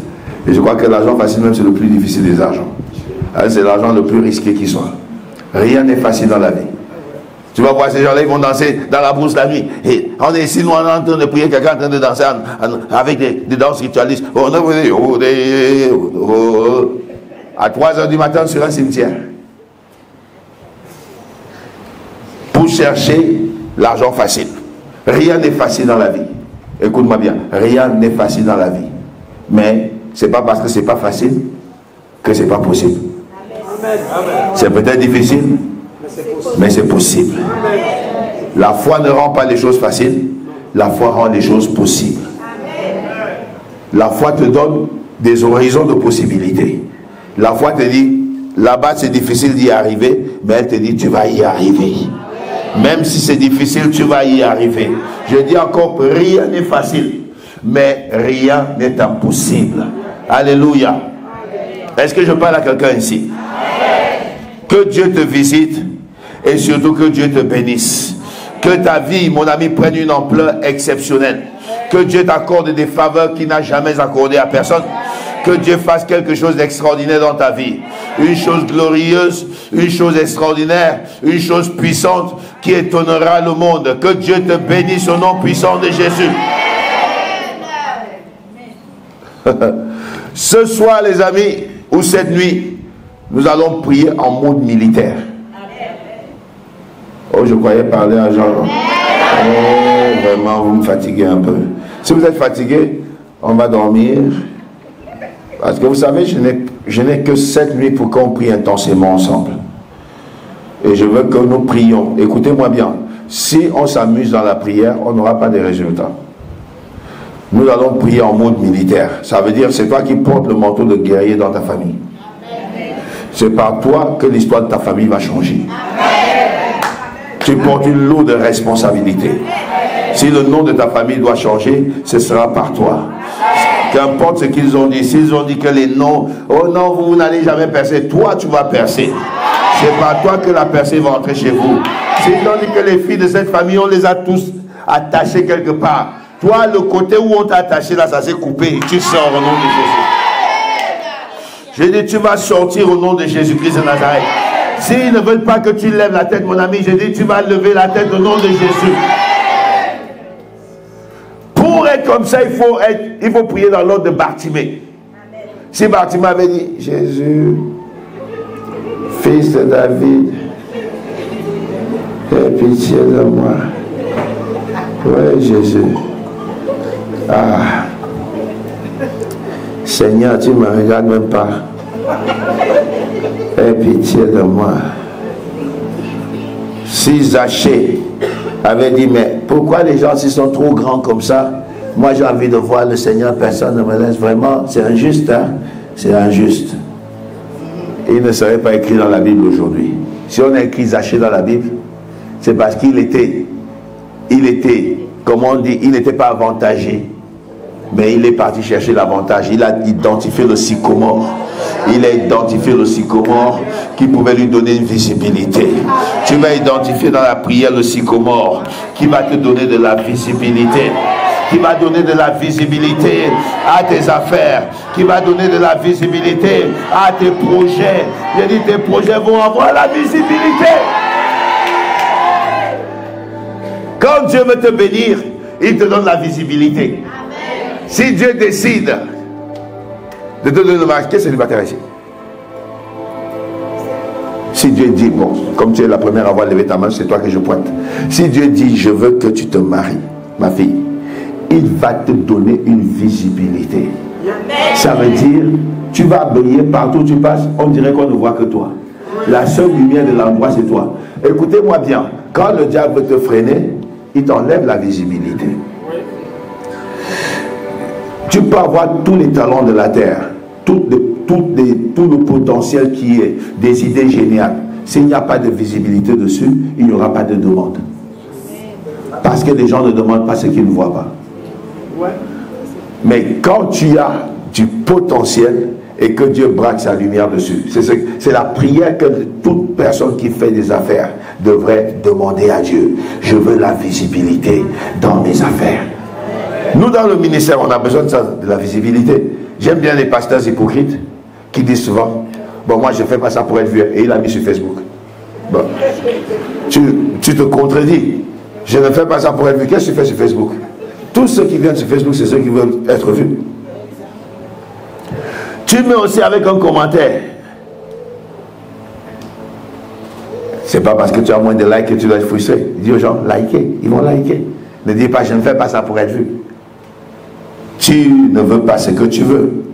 Et je crois que l'argent facile même c'est le plus difficile des argents. C'est l'argent le plus risqué qui soit. Rien n'est facile dans la vie. Tu vas voir ces gens-là, ils vont danser dans la brousse la nuit. Et on est ici, nous, on est en train de prier, quelqu'un en train de danser avec des danses ritualistes. À 3 h du matin sur un cimetière. Pour chercher l'argent facile. Rien n'est facile dans la vie. Écoute-moi bien, rien n'est facile dans la vie. Mais c'est pas parce que c'est pas facile que c'est pas possible. C'est peut-être difficile, mais c'est possible. La foi ne rend pas les choses faciles, la foi rend les choses possibles. La foi te donne des horizons de possibilités. La foi te dit, là-bas c'est difficile d'y arriver, mais elle te dit, tu vas y arriver. Même si c'est difficile, tu vas y arriver. Je dis encore, rien n'est facile, mais rien n'est impossible. Alléluia. Est-ce que je parle à quelqu'un ici? Que Dieu te visite et surtout que Dieu te bénisse. Que ta vie, mon ami, prenne une ampleur exceptionnelle. Que Dieu t'accorde des faveurs qu'il n'a jamais accordées à personne. Que Dieu fasse quelque chose d'extraordinaire dans ta vie. Une chose glorieuse, une chose extraordinaire, une chose puissante qui étonnera le monde. Que Dieu te bénisse au nom puissant de Jésus. Ce soir, les amis, ou cette nuit, nous allons prier en mode militaire. Oh, je croyais parler à Jean. Oh, vraiment, vous me fatiguez un peu. Si vous êtes fatigué, on va dormir. Parce que vous savez, je n'ai que 7 nuits pour qu'on prie intensément ensemble. Et je veux que nous prions. Écoutez-moi bien. Si on s'amuse dans la prière, on n'aura pas de résultats. Nous allons prier en mode militaire. Ça veut dire c'est toi qui portes le manteau de guerrier dans ta famille. C'est par toi que l'histoire de ta famille va changer. Tu portes une lourde responsabilité. Si le nom de ta famille doit changer, ce sera par toi. Qu'importe ce qu'ils ont dit. S'ils ont dit que les noms, oh non, vous n'allez jamais percer. Toi, tu vas percer. C'est par toi que la percée va entrer chez vous. S'ils ont dit que les filles de cette famille, on les a tous attachées quelque part. Toi, le côté où on t'a attaché, là, ça s'est coupé. Et tu sors au nom de Jésus. J'ai dit, tu vas sortir au nom de Jésus-Christ de Nazareth. S'ils ne veulent pas que tu lèves la tête, mon ami, j'ai dit, tu vas lever la tête au nom de Jésus. Pour être comme ça, il faut prier dans l'ordre de Bartimée. Si Bartimée avait dit, Jésus, fils de David, aie pitié de moi. Oui, Jésus. Ah, Seigneur, tu ne me regardes même pas. Aie pitié de moi. Si Zachée avait dit, mais pourquoi les gens s'ils sont trop grands comme ça? Moi j'ai envie de voir le Seigneur, personne ne me laisse. Vraiment, c'est injuste, hein? C'est injuste. Il ne serait pas écrit dans la Bible aujourd'hui. Si on a écrit Zachée dans la Bible, c'est parce qu'il était, comment on dit, il n'était pas avantagé. Mais il est parti chercher l'avantage. Il a identifié le sycomore. Il a identifié le sycomore qui pouvait lui donner une visibilité. Tu vas identifier dans la prière le sycomore qui va te donner de la visibilité. Qui va donner de la visibilité à tes affaires. Qui va donner de la visibilité à tes projets. J'ai dit, tes projets vont avoir la visibilité. Quand Dieu veut te bénir, il te donne la visibilité. Si Dieu décide de te donner le mariage, qu'est-ce que célibataire ici? Si Dieu dit, bon, comme tu es la première à avoir levé ta main, c'est toi que je pointe. Si Dieu dit, je veux que tu te maries, ma fille, il va te donner une visibilité. Ça veut dire, tu vas briller partout où tu passes, on dirait qu'on ne voit que toi. La seule lumière de l'endroit, c'est toi. Écoutez-moi bien, quand le diable veut te freiner, il t'enlève la visibilité. Tu peux avoir tous les talents de la terre, tout le potentiel qui est, des idées géniales. S'il n'y a pas de visibilité dessus, il n'y aura pas de demande. Parce que les gens ne demandent pas ce qu'ils ne voient pas. Mais quand tu as du potentiel et que Dieu braque sa lumière dessus, c'est la prière que toute personne qui fait des affaires devrait demander à Dieu. Je veux la visibilité dans mes affaires. Nous, dans le ministère, on a besoin de ça, de la visibilité. J'aime bien les pasteurs hypocrites qui disent souvent, bon, moi, je ne fais pas ça pour être vu. Et il a mis sur Facebook. Bon. Tu te contredis. Je ne fais pas ça pour être vu. Qu'est-ce que tu fais sur Facebook? Tous ceux qui viennent sur Facebook, c'est ceux qui veulent être vus. Tu mets aussi avec un commentaire. C'est pas parce que tu as moins de likes que tu dois être frustré. Dis aux gens, likez. Ils vont liker. Ne dis pas, je ne fais pas ça pour être vu. Tu ne veux pas ce que tu veux.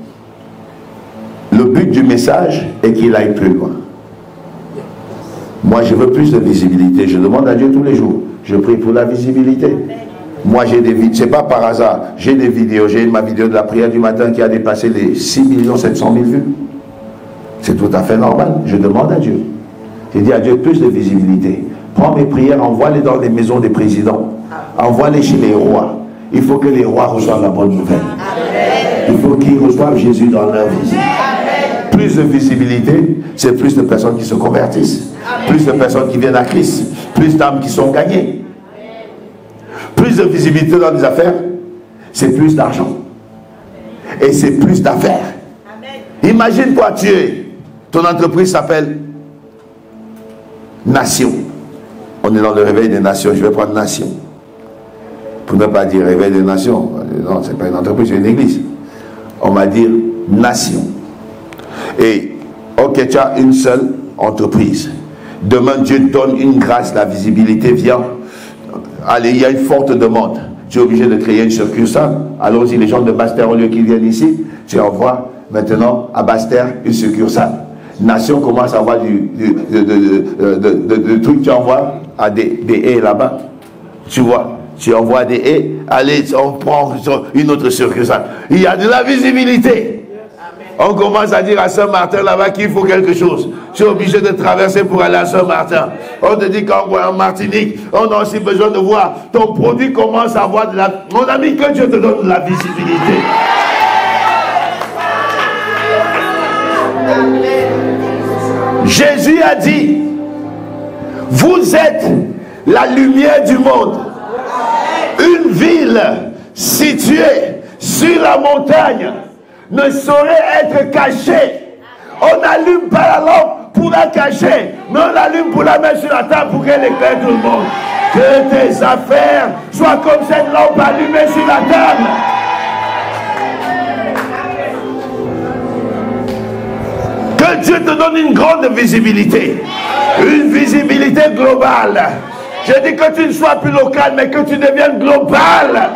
Le but du message est qu'il aille plus loin. Moi, je veux plus de visibilité. Je demande à Dieu tous les jours. Je prie pour la visibilité. Moi, j'ai des vidéos, c'est pas par hasard, j'ai des vidéos, j'ai ma vidéo de la prière du matin qui a dépassé les 6 700 000 vues. C'est tout à fait normal, je demande à Dieu. J'ai dit à Dieu plus de visibilité. Prends mes prières, envoie-les dans les maisons des présidents, envoie-les chez les rois. Il faut que les rois reçoivent la bonne nouvelle. Il faut qu'ils reçoivent Jésus dans leur vie. Plus de visibilité, c'est plus de personnes qui se convertissent, plus de personnes qui viennent à Christ, plus d'âmes qui sont gagnées. Plus de visibilité dans les affaires, c'est plus d'argent. Et c'est plus d'affaires. Imagine-toi, ton entreprise s'appelle Nation. On est dans le réveil des nations, je vais prendre Nation. Pour ne pas dire réveil des nations, non, c'est pas une entreprise, c'est une église. On va dire Nation. Et, ok, tu as une seule entreprise. Demain, Dieu donne une grâce, la visibilité vient. Allez, il y a une forte demande. Tu es obligé de créer une succursale. Allons-y, les gens de Basse-Terre, au lieu qu'ils viennent ici, tu envoies maintenant à Basse-Terre une succursale. Nation commence à avoir du truc, tu envoies à des haies là-bas. Tu vois, tu envoies des haies. Allez, on prend une autre succursale. Il y a de la visibilité. On commence à dire à Saint-Martin là-bas qu'il faut quelque chose. Tu es obligé de traverser pour aller à Saint-Martin. On te dit qu'en Martinique, on a aussi besoin de voir. Ton produit commence à avoir de la... Mon ami, que Dieu te donne de la visibilité. Jésus a dit, vous êtes la lumière du monde. Une ville située sur la montagne ne saurait être cachée. On n'allume pas la lampe pour la cacher, mais on l'allume pour la mettre sur la table pour qu'elle éclaire tout le monde. Que tes affaires soient comme cette lampe allumée sur la table. Que Dieu te donne une grande visibilité, une visibilité globale. Je dis que tu ne sois plus local, mais que tu deviennes global.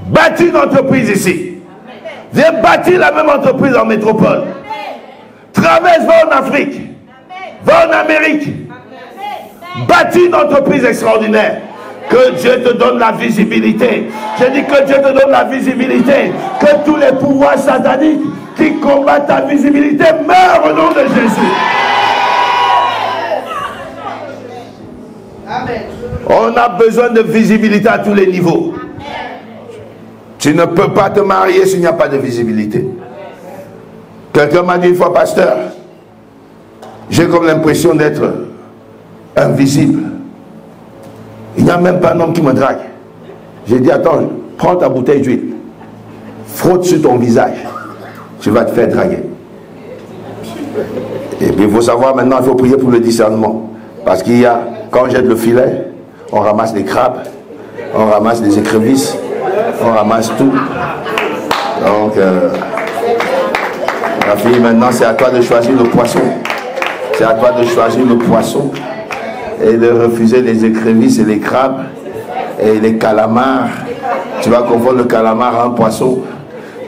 Bâtis une entreprise ici. Viens bâtir la même entreprise en métropole. Traverse, va en Afrique. Va en Amérique. Bâtis une entreprise extraordinaire. Que Dieu te donne la visibilité. Je dis que Dieu te donne la visibilité. Que tous les pouvoirs sataniques qui combattent ta visibilité meurent au nom de Jésus. Amen. On a besoin de visibilité à tous les niveaux. Tu ne peux pas te marier s'il n'y a pas de visibilité. Quelqu'un m'a dit une fois, pasteur, j'ai comme l'impression d'être invisible. Il n'y a même pas un homme qui me drague. J'ai dit, attends, prends ta bouteille d'huile, frotte sur ton visage, tu vas te faire draguer. Et puis il faut savoir maintenant, il faut prier pour le discernement. Parce qu'il y a, quand on jette le filet, on ramasse les crabes, on ramasse les écrevisses, on ramasse tout. Donc, ma fille, maintenant, c'est à toi de choisir le poisson. C'est à toi de choisir le poisson et de refuser les écrevisses et les crabes et les calamars. Tu vas confondre le calamar à un poisson.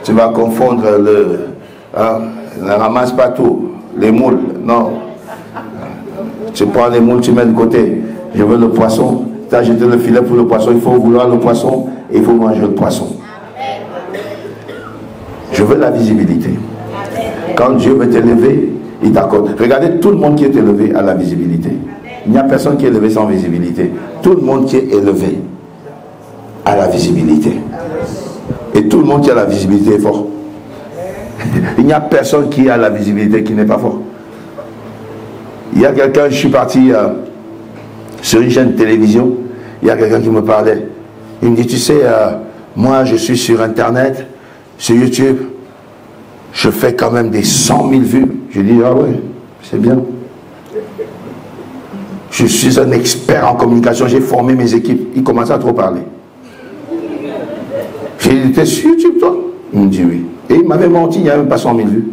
Tu vas confondre le... ne ramasse pas tout. Les moules, non. Tu prends les moules, tu mets de côté. Je veux le poisson. Tu as jeté le filet pour le poisson. Il faut vouloir le poisson et il faut manger le poisson. Je veux la visibilité. Quand Dieu veut t'élever, il t'accorde. Regardez, tout le monde qui est élevé a la visibilité. Il n'y a personne qui est élevé sans visibilité. Tout le monde qui est élevé a la visibilité. Et tout le monde qui a la visibilité est fort. Il n'y a personne qui a la visibilité qui n'est pas fort. Il y a quelqu'un, je suis parti sur une chaîne de télévision, il y a quelqu'un qui me parlait. Il me dit, tu sais, moi je suis sur Internet, sur YouTube, je fais quand même des 100 000 vues. Je dis, ah ouais, c'est bien. Je suis un expert en communication, j'ai formé mes équipes. Il commençait à trop parler. J'ai dit, t'es sur YouTube toi? Il me dit oui. Et il m'avait menti, il n'y avait même pas 100 000 vues.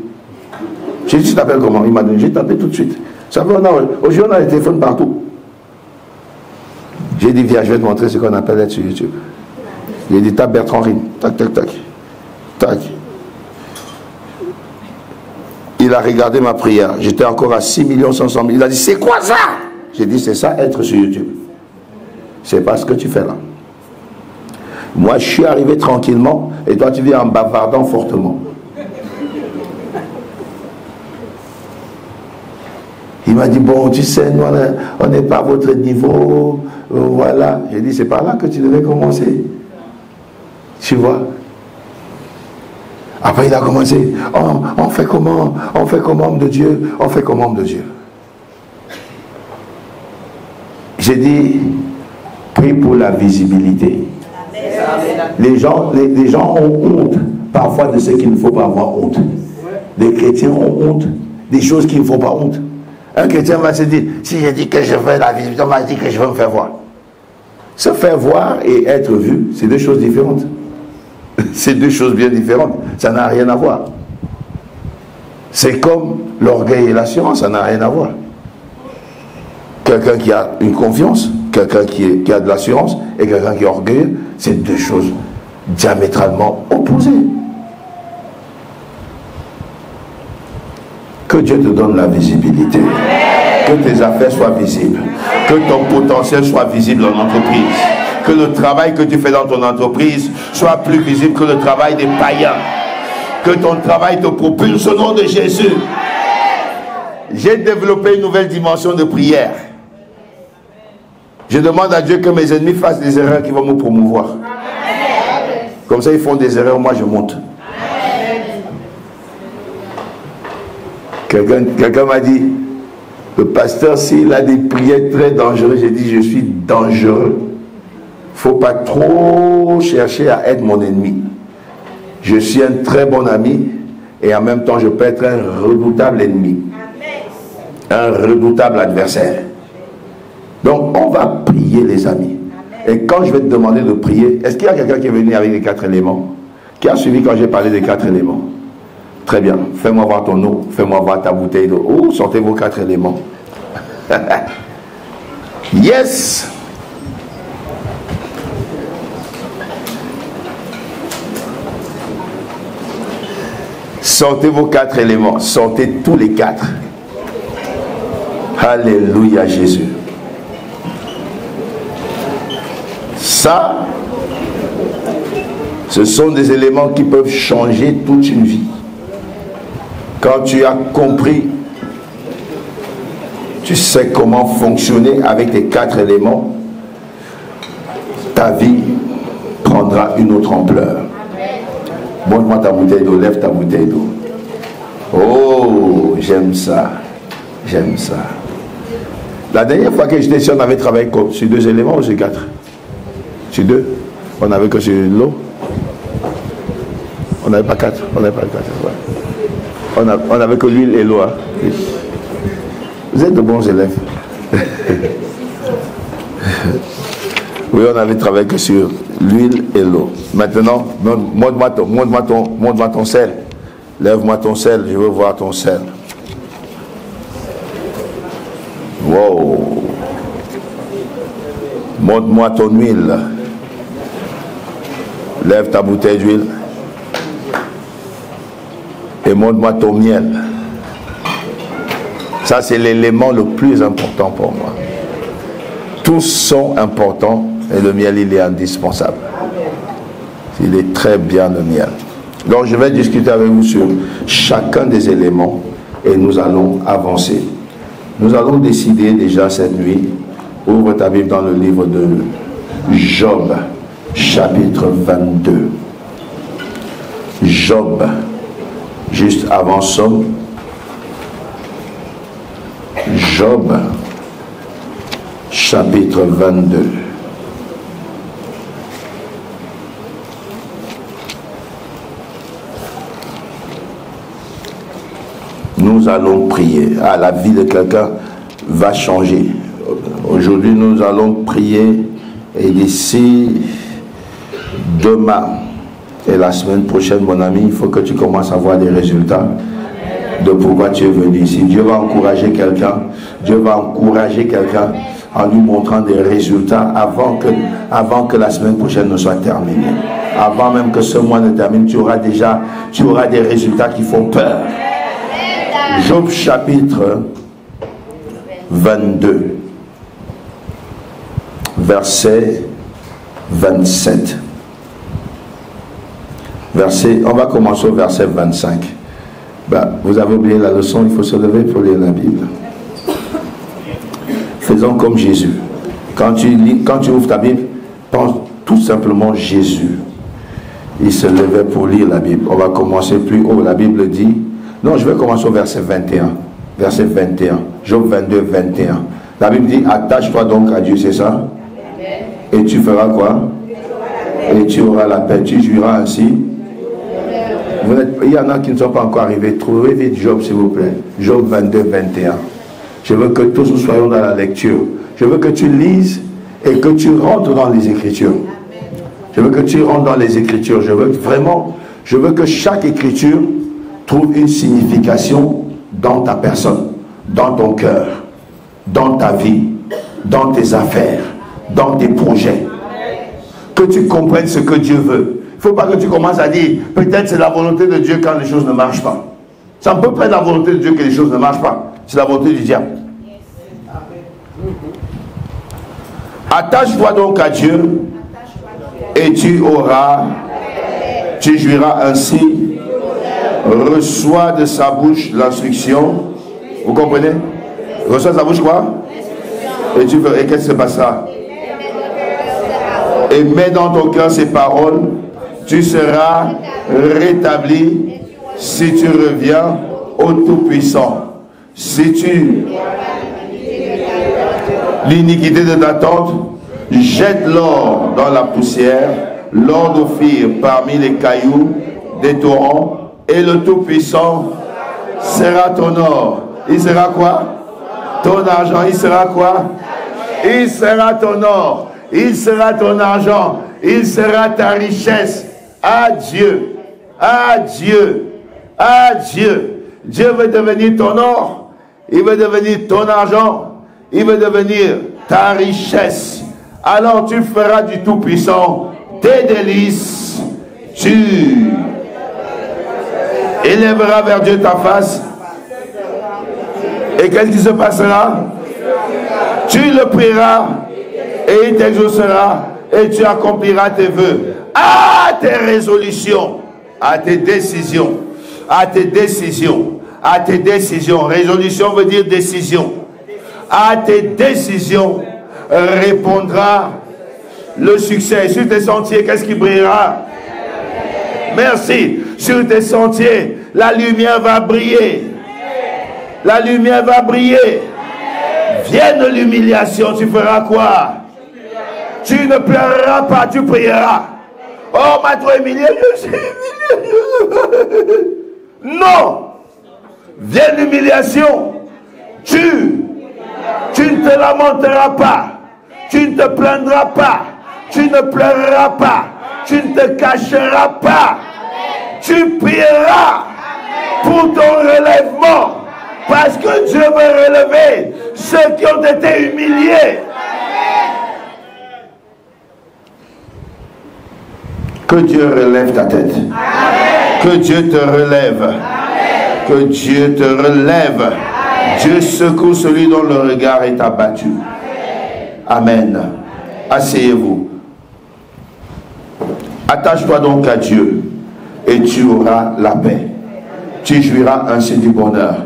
J'ai dit, tu t'appelles comment? Il m'a donné, j'ai tapé tout de suite. Ça fait, aujourd'hui on a les téléphones partout. J'ai dit, viens, je vais te montrer ce qu'on appelle être sur YouTube. J'ai dit, tape Bertrand Rime. Tac, tac, tac. Tac. Il a regardé ma prière. J'étais encore à 6 500 000. Il a dit, c'est quoi ça? J'ai dit, c'est ça, être sur YouTube. c'est pas ce que tu fais là. Moi, je suis arrivé tranquillement, et toi, tu viens en bavardant fortement. Il m'a dit, bon, tu sais, nous, on n'est pas à votre niveau, voilà. J'ai dit, c'est par là que tu devais commencer. Tu vois. Après, il a commencé, on fait comment homme de Dieu, on fait comment homme de Dieu. J'ai dit, prie pour la visibilité. Les gens ont honte parfois de ce qu'il ne faut pas avoir honte. Les chrétiens ont honte des choses qu'il ne faut pas honte. Un chrétien va se dire, si j'ai dit que je veux la visibilité, on m'a dit que je veux me faire voir. Se faire voir et être vu, c'est deux choses différentes. C'est deux choses bien différentes. Ça n'a rien à voir. C'est comme l'orgueil et l'assurance, ça n'a rien à voir. Quelqu'un qui a une confiance, quelqu'un qui a de l'assurance et quelqu'un qui est orgueilleux, c'est deux choses diamétralement opposées. Que Dieu te donne la visibilité. Que tes affaires soient visibles. Que ton potentiel soit visible en entreprise. Que le travail que tu fais dans ton entreprise soit plus visible que le travail des païens. Que ton travail te propulse au nom de Jésus. J'ai développé une nouvelle dimension de prière. Je demande à Dieu que mes ennemis fassent des erreurs qui vont me promouvoir. Comme ça, ils font des erreurs, moi je monte. Quelqu'un m'a dit, le pasteur, s'il a des prières très dangereuses, j'ai dit, je suis dangereux. Il ne faut pas trop chercher à être mon ennemi. Je suis un très bon ami et en même temps, je peux être un redoutable ennemi. Un redoutable adversaire. Donc, on va prier, les amis. Et quand je vais te demander de prier, est-ce qu'il y a quelqu'un qui est venu avec les 4 éléments? Qui a suivi quand j'ai parlé des 4 éléments? Très bien. Fais-moi voir ton eau. Fais-moi voir ta bouteille d'eau. Oh, sortez vos 4 éléments. Yes! Sortez vos 4 éléments. Sortez tous les 4. Alléluia, Jésus. Ça, ce sont des éléments qui peuvent changer toute une vie. Quand tu as compris, tu sais comment fonctionner avec tes 4 éléments, ta vie prendra une autre ampleur. Montre-moi ta bouteille d'eau, lève ta bouteille d'eau. Oh, j'aime ça. J'aime ça. La dernière fois que j'étais ici, on avait travaillé sur 2 éléments ou sur 4? Sur 2. On n'avait que sur l'eau. On n'avait pas 4. On n'avait pas 4. Ouais. On n'avait que l'huile et l'eau. Hein. Vous êtes de bons élèves. Oui, on avait travaillé que sur l'huile et l'eau. Maintenant, montre-moi ton sel. Lève-moi ton sel, je veux voir ton sel. Wow. Montre-moi ton huile. Lève ta bouteille d'huile. Et montre-moi ton miel. Ça, c'est l'élément le plus important pour moi. Tous sont importants et le miel, il est indispensable. Il est très bien, le miel. Donc, je vais discuter avec vous sur chacun des éléments et nous allons avancer. Nous allons décider déjà cette nuit. Ouvre ta Bible dans le livre de Job, chapitre 22. Job, juste avant Somme. Job, chapitre 22. Nous allons prier. Ah, la vie de quelqu'un va changer. Aujourd'hui, nous allons prier et d'ici demain et la semaine prochaine, mon ami, il faut que tu commences à voir des résultats de pourquoi tu es venu ici. Dieu va encourager quelqu'un. Dieu va encourager quelqu'un en lui montrant des résultats avant que la semaine prochaine ne soit terminée. Avant même que ce mois ne termine, tu auras des résultats qui font peur. Job chapitre 22. verset 27. On va commencer au verset 25. Vous avez oublié la leçon, il faut se lever pour lire la Bible. Faisons comme Jésus. Quand tu ouvres ta Bible, pense tout simplement Jésus. Il se levait pour lire la Bible. On va commencer plus haut. La Bible dit... Non, je vais commencer au verset 21. Verset 21. Job 22, 21. La Bible dit, attache-toi donc à Dieu, c'est ça? Et tu feras quoi? Et tu auras la paix. Tu jouiras ainsi. Il y en a qui ne sont pas encore arrivés. Trouvez vite Job, s'il vous plaît. Job 22, 21. Je veux que tous nous soyons dans la lecture. Je veux que tu lises et que tu rentres dans les Écritures. Je veux que tu rentres dans les Écritures. Je veux que chaque Écriture trouve une signification dans ta personne, dans ton cœur, dans ta vie, dans tes affaires, dans tes projets. Que tu comprennes ce que Dieu veut. Il ne faut pas que tu commences à dire, peut-être c'est la volonté de Dieu quand les choses ne marchent pas. Ça ne peut pas être la volonté de Dieu que les choses ne marchent pas. C'est la volonté du diable. Attache-toi donc à Dieu et tu jouiras ainsi. Reçois de sa bouche l'instruction. Vous comprenez? Reçois de sa bouche quoi? Et qu'est-ce qui se passera? Et mets dans ton cœur ces paroles. Tu seras rétabli si tu reviens au Tout-Puissant. Si tu l'iniquité de ta tente, jette l'or dans la poussière, l'or d'Ophir parmi les cailloux des torrents, et le Tout-Puissant sera ton or. Il sera quoi? Ton argent. Il sera quoi? Il sera ton or. Il sera ton argent. Il sera ta richesse. Adieu. Adieu. Adieu. Dieu veut devenir ton or. Il veut devenir ton argent. Il veut devenir ta richesse. Alors tu feras du Tout-Puissant tes délices. Tu élèveras vers Dieu ta face. Et qu'est-ce qui se passera? Tu le prieras et il t'exaucera et tu accompliras tes vœux. À tes résolutions, à tes décisions, à tes décisions, à tes décisions. Résolution veut dire décision. À tes décisions répondra le succès. Sur tes sentiers, qu'est-ce qui brillera? Merci. Sur tes sentiers, la lumière va briller. La lumière va briller. Vienne l'humiliation, tu feras quoi? Tu ne pleureras pas, tu prieras. Oh, m'a trop humilié, je suis humilié. Non. Vienne l'humiliation. Tu ne te lamenteras pas. Tu ne te plaindras pas. Tu ne pleureras pas. Tu ne te cacheras pas. Tu prieras pour ton relèvement. Parce que Dieu veut relever ceux qui ont été humiliés. Que Dieu relève ta tête. Amen. Que Dieu te relève. Amen. Que Dieu te relève. Amen. Dieu secoue celui dont le regard est abattu. Amen. Amen. Asseyez-vous. Attache-toi donc à Dieu et tu auras la paix. Tu jouiras ainsi du bonheur.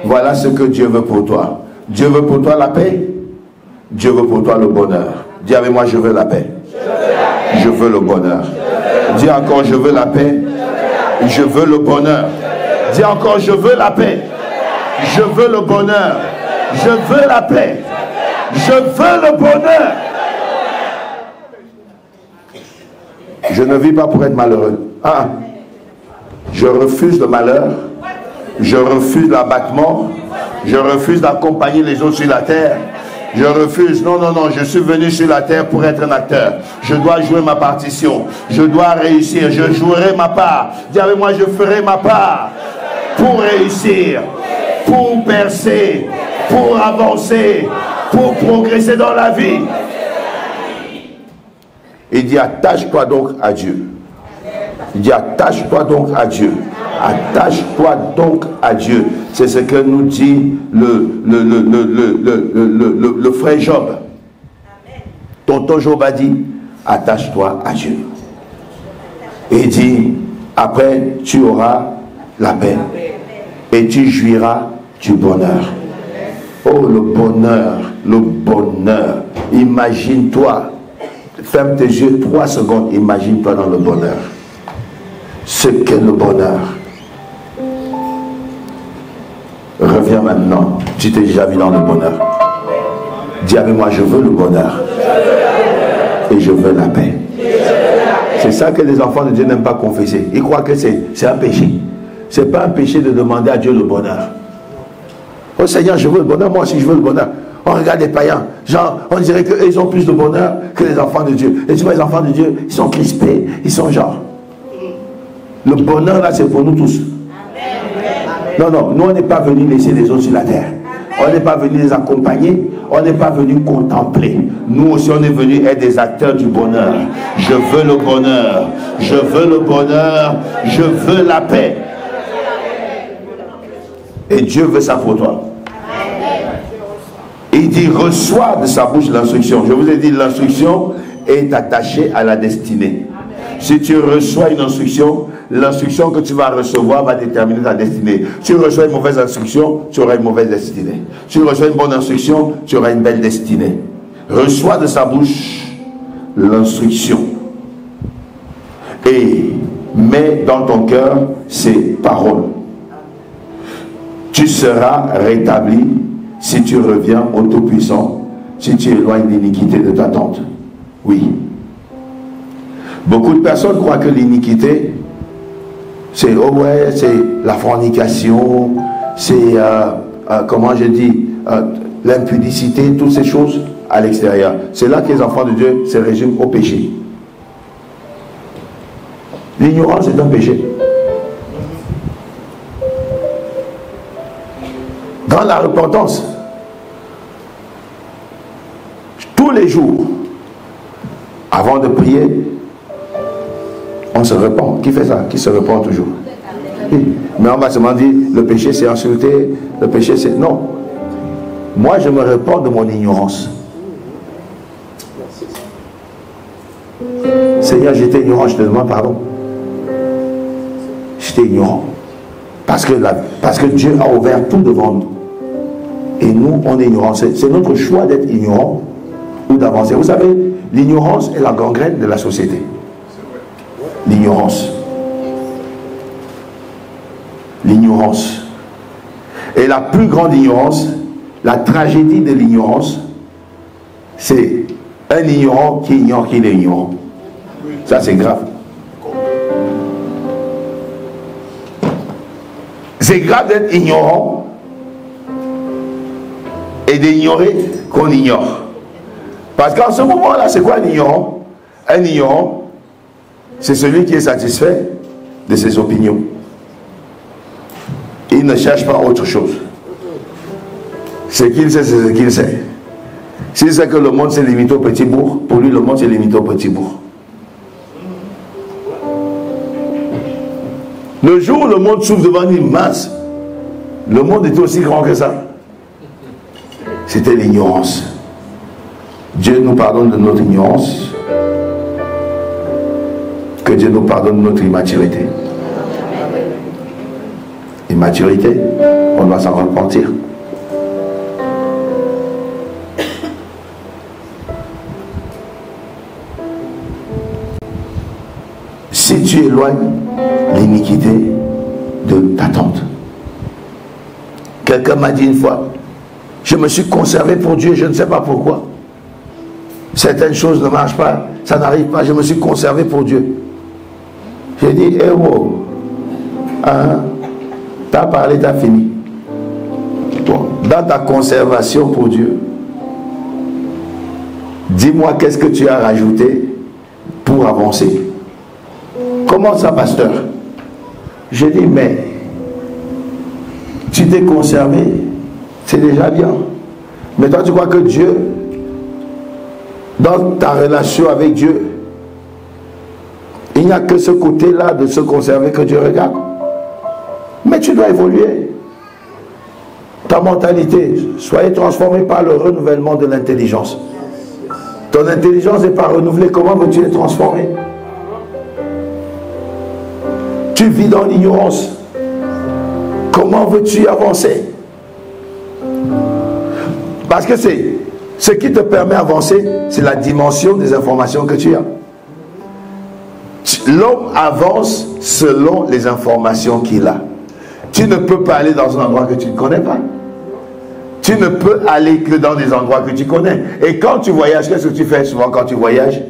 Voilà ce que Dieu veut pour toi. Dieu veut pour toi la paix. Dieu veut pour toi le bonheur. Dis avec moi, je veux la paix. Je veux le bonheur. Dis encore, je veux la paix. Je veux le bonheur. Dis encore, je veux la paix. Je veux le bonheur. Je veux la paix. Je veux le bonheur. Je ne vis pas pour être malheureux. Ah, je refuse le malheur. Je refuse l'abattement. Je refuse d'accompagner les autres sur la terre. Je refuse. Non, non, non. Je suis venu sur la terre pour être un acteur. Je dois jouer ma partition. Je dois réussir. Je jouerai ma part. Dis avec moi, je ferai ma part. Pour réussir. Pour percer. Pour avancer. Pour progresser dans la vie. Il dit, attache-toi donc à Dieu. Il dit, attache-toi donc à Dieu. Attache-toi donc à Dieu. C'est ce que nous dit le frère Job. Tonton Job a dit, attache-toi à Dieu. Et il dit, après tu auras la paix et tu jouiras du bonheur. Oh, le bonheur, le bonheur. Imagine-toi, ferme tes yeux 3 secondes, imagine-toi dans le bonheur. Ce qu'est le bonheur. Reviens maintenant, tu t'es déjà vu dans le bonheur. Dis avec moi, je veux le bonheur. Et je veux la paix. C'est ça que les enfants de Dieu n'aiment pas confesser. Ils croient que c'est un péché. Ce n'est pas un péché de demander à Dieu le bonheur. Oh Seigneur, je veux le bonheur, moi aussi je veux le bonheur. On regarde les païens, genre, on dirait qu'ils ont plus de bonheur que les enfants de Dieu. Et tu vois, les enfants de Dieu, ils sont crispés, ils sont genre. Le bonheur là, c'est pour nous tous. Non, non, nous on n'est pas venus laisser les autres sur la terre. On n'est pas venu les accompagner, on n'est pas venu contempler. Nous aussi on est venu être des acteurs du bonheur. Je veux le bonheur, je veux le bonheur, je veux la paix. Et Dieu veut ça pour toi. Il dit, reçois de sa bouche l'instruction. Je vous ai dit, l'instruction est attachée à la destinée. Si tu reçois une instruction, l'instruction que tu vas recevoir va déterminer ta destinée. Si tu reçois une mauvaise instruction, tu auras une mauvaise destinée. Si tu reçois une bonne instruction, tu auras une belle destinée. Reçois de sa bouche l'instruction. Et mets dans ton cœur ces paroles. Tu seras rétabli si tu reviens au Tout-Puissant, si tu éloignes l'iniquité de ta tente. Oui. Beaucoup de personnes croient que l'iniquité, c'est, oh ouais, c'est la fornication, c'est, comment je dis, l'impudicité, toutes ces choses à l'extérieur. C'est là que les enfants de Dieu se résument au péché. L'ignorance est un péché. Dans la repentance, tous les jours, avant de prier, on se repent. Qui fait ça? Qui se repent toujours? Oui. Mais on va seulement dire, le péché c'est insulter, le péché c'est... Non. Moi je me repens de mon ignorance. Seigneur, j'étais ignorant, je te demande pardon. J'étais ignorant. Parce que Dieu a ouvert tout devant nous. Et nous, on est ignorants. C'est notre choix d'être ignorant ou d'avancer. Vous savez, l'ignorance est la gangrène de la société. L'ignorance. L'ignorance. Et la plus grande ignorance, la tragédie de l'ignorance, c'est un ignorant qui ignore qu'il est ignorant. Ça, c'est grave. C'est grave d'être ignorant et d'ignorer qu'on ignore. Parce qu'en ce moment-là, c'est quoi un ignorant? Un ignorant, c'est celui qui est satisfait de ses opinions. Il ne cherche pas autre chose. Ce qu'il sait, c'est ce qu'il sait. S'il sait que le monde s'est limité au petit bourg, pour lui, le monde s'est limité au petit bourg. Le jour où le monde s'ouvre devant une masse, le monde était aussi grand que ça. C'était l'ignorance. Dieu nous pardonne de notre ignorance. Que Dieu nous pardonne de notre immaturité. Immaturité, on doit s'en repentir. Si tu éloignes l'iniquité de ta tente. Quelqu'un m'a dit une fois, je me suis conservé pour Dieu, je ne sais pas pourquoi. Certaines choses ne marchent pas, ça n'arrive pas, je me suis conservé pour Dieu. J'ai dit, eh wow, hein, t'as parlé, t'as fini. Bon, dans ta conservation pour Dieu, dis-moi qu'est-ce que tu as rajouté pour avancer. Comment ça, pasteur? J'ai dit, mais tu t'es conservé, c'est déjà bien. Mais toi, tu crois que Dieu, dans ta relation avec Dieu, il n'y a que ce côté-là de se conserver que Dieu regarde. Mais tu dois évoluer. Ta mentalité, soyez transformé par le renouvellement de l'intelligence. Ton intelligence n'est pas renouvelée. Comment veux-tu être transformé? Tu vis dans l'ignorance. Comment veux-tu avancer? Parce que c'est ce qui te permet d'avancer, c'est la dimension des informations que tu as. L'homme avance selon les informations qu'il a. Tu ne peux pas aller dans un endroit que tu ne connais pas. Tu ne peux aller que dans des endroits que tu connais. Et quand tu voyages, qu'est-ce que tu fais souvent quand tu voyages?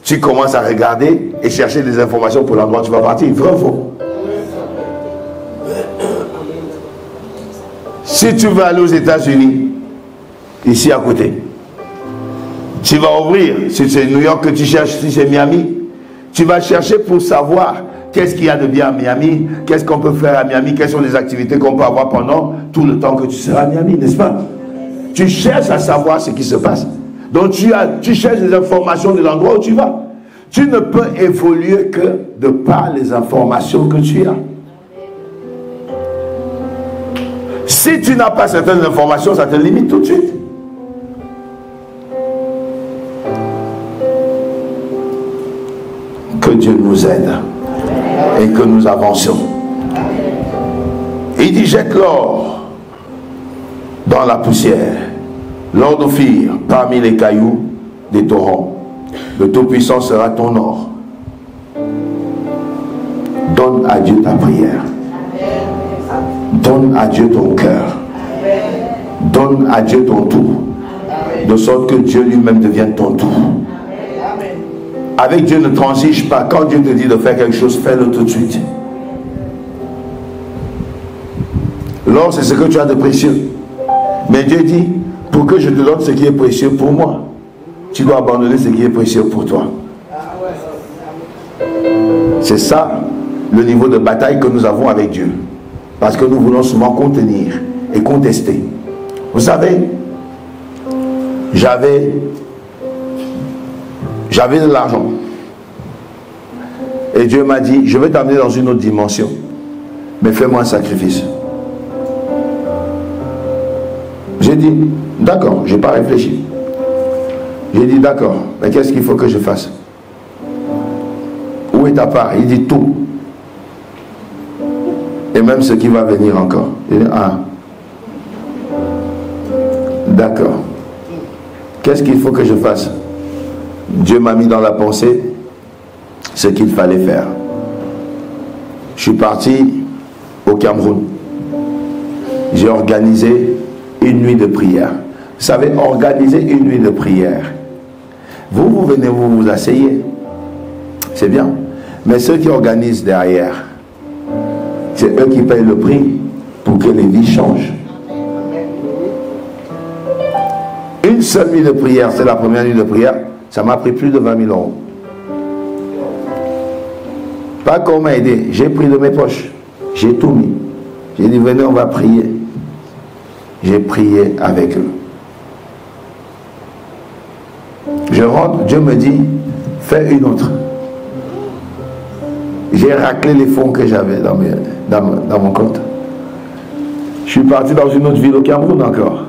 Tu commences à regarder et chercher des informations pour l'endroit où tu vas partir. Vrai ou faux? Si tu veux aller aux États-Unis, ici à côté, tu vas ouvrir, si c'est New York que tu cherches, si c'est Miami, tu vas chercher pour savoir qu'est-ce qu'il y a de bien à Miami, qu'est-ce qu'on peut faire à Miami, quelles sont les activités qu'on peut avoir pendant tout le temps que tu seras à Miami, n'est-ce pas? Tu cherches à savoir ce qui se passe. Donc tu cherches des informations de l'endroit où tu vas. Tu ne peux évoluer que de par les informations que tu as. Si tu n'as pas certaines informations, ça te limite tout de suite. Que Dieu nous aide et que nous avancions. Il dit: jette l'or dans la poussière, l'or d'Ophir parmi les cailloux des torrents. Le Tout-Puissant sera ton or. Donne à Dieu ta prière. Donne à Dieu ton cœur. Donne à Dieu ton tout. De sorte que Dieu lui-même devienne ton tout. Avec Dieu, ne transige pas. Quand Dieu te dit de faire quelque chose, fais-le tout de suite. L'or, c'est ce que tu as de précieux. Mais Dieu dit: pour que je te donne ce qui est précieux pour moi, tu dois abandonner ce qui est précieux pour toi. C'est ça le niveau de bataille que nous avons avec Dieu. Parce que nous voulons souvent contenir et contester. Vous savez, j'avais de l'argent. Et Dieu m'a dit: je vais t'amener dans une autre dimension. Mais fais-moi un sacrifice. J'ai dit: d'accord, je n'ai pas réfléchi. J'ai dit: d'accord, mais qu'est-ce qu'il faut que je fasse? Où est ta part? Il dit: tout. Et même ce qui va venir encore. Il dit: ah, d'accord. Qu'est-ce qu'il faut que je fasse? Dieu m'a mis dans la pensée ce qu'il fallait faire. Je suis parti au Cameroun. J'ai organisé une nuit de prière. Vous savez, organiser une nuit de prière. Vous venez, vous vous asseyez. C'est bien. Mais ceux qui organisent derrière, c'est eux qui payent le prix pour que les vies changent. Une seule nuit de prière, c'est la première nuit de prière, ça m'a pris plus de 20 000 euros. Pas qu'on m'a aidé, j'ai pris de mes poches, j'ai tout mis. J'ai dit: venez, on va prier. J'ai prié avec eux. Je rentre, Dieu me dit: fais une autre. J'ai raclé les fonds que j'avais dans mon compte. Je suis parti dans une autre ville au Cameroun encore.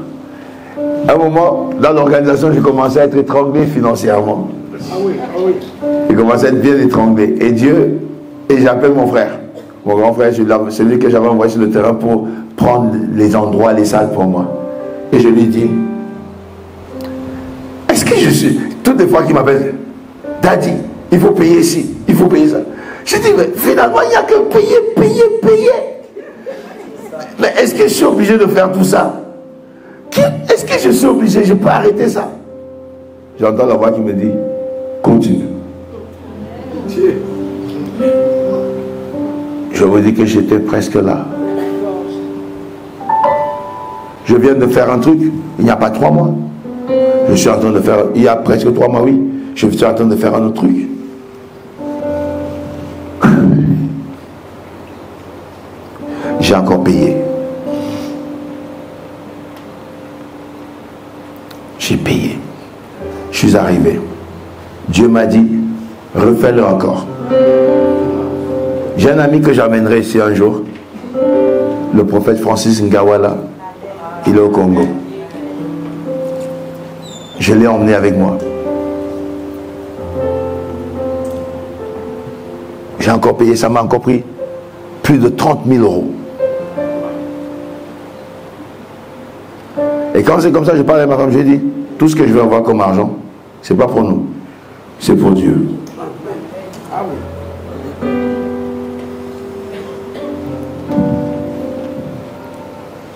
À un moment, dans l'organisation, j'ai commencé à être étranglé financièrement. J'ai commencé à être bien étranglé. Et Dieu, et j'appelle mon frère. Mon grand frère, celui que j'avais envoyé sur le terrain pour prendre les endroits, les salles pour moi. Et je lui dis: est-ce que je suis... Toutes les fois qu'il m'appelle: Daddy, il faut payer ici, il faut payer ça. Je dis: mais finalement, il n'y a que payer. Mais est-ce que je suis obligé de faire tout ça? Est-ce que je suis obligé? Je peux arrêter ça? J'entends la voix qui me dit: continue. Je vous dis que j'étais presque là. Je viens de faire un truc, il n'y a pas 3 mois. Je suis en train de faire, il y a presque 3 mois, oui. Je suis en train de faire un autre truc. J'ai encore payé. J'ai payé. Je suis arrivé. Dieu m'a dit: refais-le encore. J'ai un ami que j'amènerai ici un jour. Le prophète Francis Ngawala. Il est au Congo. Je l'ai emmené avec moi. J'ai encore payé, ça m'a encore pris plus de 30 000 euros. Et quand c'est comme ça, je parle à ma femme, je dis, tout ce que je veux avoir comme argent, c'est pas pour nous, c'est pour Dieu.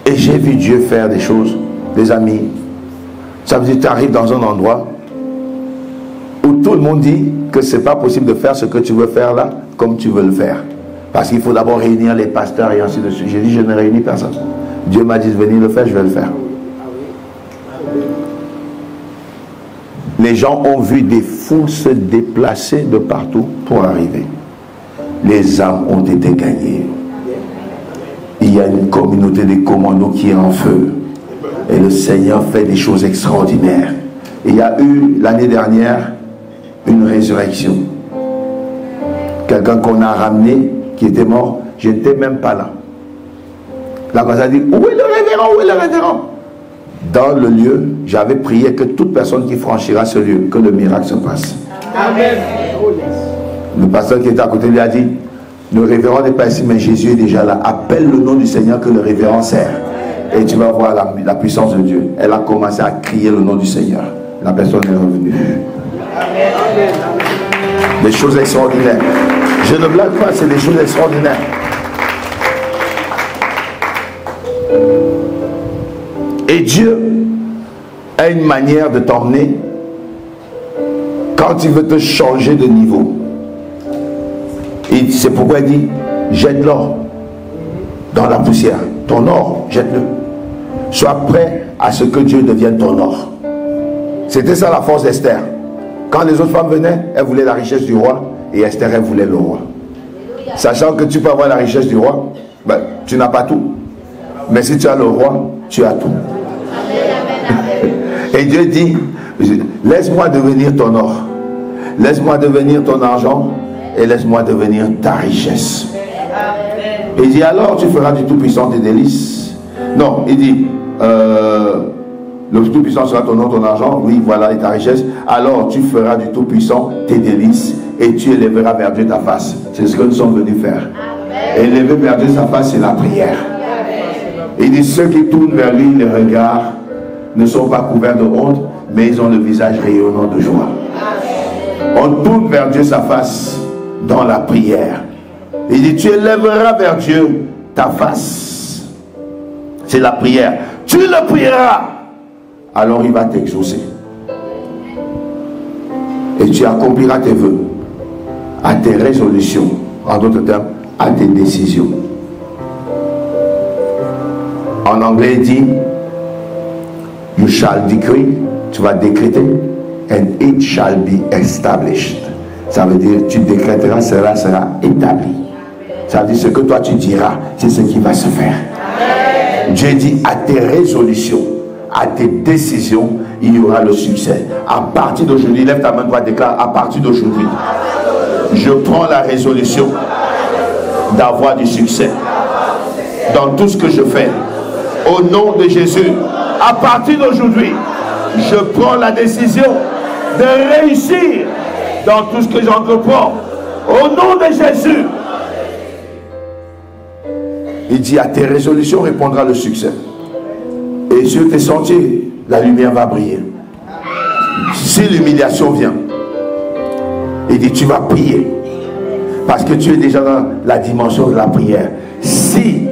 Et j'ai vu Dieu faire des choses, des amis. Ça veut dire que tu arrives dans un endroit où tout le monde dit que c'est pas possible de faire ce que tu veux faire là, comme tu veux le faire. Parce qu'il faut d'abord réunir les pasteurs et ainsi de suite. J'ai dit, je ne réunis personne. Dieu m'a dit de venir le faire, je vais le faire. Les gens ont vu des foules se déplacer de partout pour arriver. Les âmes ont été gagnées. Il y a une communauté des commandos qui est en feu. Et le Seigneur fait des choses extraordinaires. Il y a eu l'année dernière une résurrection. Quelqu'un qu'on a ramené qui était mort, je n'étais même pas là. Là, quand ça dit, où est le révérend, où est le révérend? Dans le lieu, j'avais prié que toute personne qui franchira ce lieu, que le miracle se passe. Amen. Le pasteur qui était à côté lui a dit, le révérend n'est pas ici, mais Jésus est déjà là. Appelle le nom du Seigneur que le révérend sert. Et tu vas voir la puissance de Dieu. Elle a commencé à crier le nom du Seigneur. La personne est revenue. Amen. Des choses extraordinaires. Je ne blague pas, c'est des choses extraordinaires. Et Dieu a une manière de t'emmener quand il veut te changer de niveau. Et c'est pourquoi il dit, jette l'or dans la poussière. Ton or, jette-le. Sois prêt à ce que Dieu devienne ton or. C'était ça la force d'Esther. Quand les autres femmes venaient, elles voulaient la richesse du roi et Esther, elle voulait le roi. Sachant que tu peux avoir la richesse du roi, ben, tu n'as pas tout. Mais si tu as le roi, tu as tout. Et Dieu dit, laisse-moi devenir ton or, laisse-moi devenir ton argent et laisse-moi devenir ta richesse. Et il dit, alors tu feras du Tout-Puissant tes délices. Non, il dit, le Tout-Puissant sera ton nom, ton argent, oui, voilà, et ta richesse. Alors tu feras du Tout-Puissant tes délices et tu élèveras vers Dieu ta face. C'est ce que nous sommes venus faire. Élever vers Dieu sa face, c'est la prière. Il dit, ceux qui tournent vers lui, les regards ne sont pas couverts de honte, mais ils ont le visage rayonnant de joie. On tourne vers Dieu sa face dans la prière. Il dit, tu élèveras vers Dieu ta face. C'est la prière. Tu le prieras, alors il va t'exaucer. Et tu accompliras tes vœux, à tes résolutions, en d'autres termes, à tes décisions. En anglais, il dit, you shall decree, tu vas décréter, and it shall be established. Ça veut dire, tu décréteras, cela sera établi. Ça veut dire, ce que toi tu diras, c'est ce qui va se faire. Amen. Dieu dit, à tes résolutions, à tes décisions, il y aura le succès. À partir d'aujourd'hui, lève ta main droite, déclare, à partir d'aujourd'hui, je prends la résolution d'avoir du succès dans tout ce que je fais. Au nom de Jésus, à partir d'aujourd'hui, je prends la décision de réussir dans tout ce que j'entreprends. Au nom de Jésus. Il dit, à tes résolutions répondra le succès. Et sur tes sentiers, la lumière va briller. Si l'humiliation vient, il dit, tu vas prier. Parce que tu es déjà dans la dimension de la prière. Si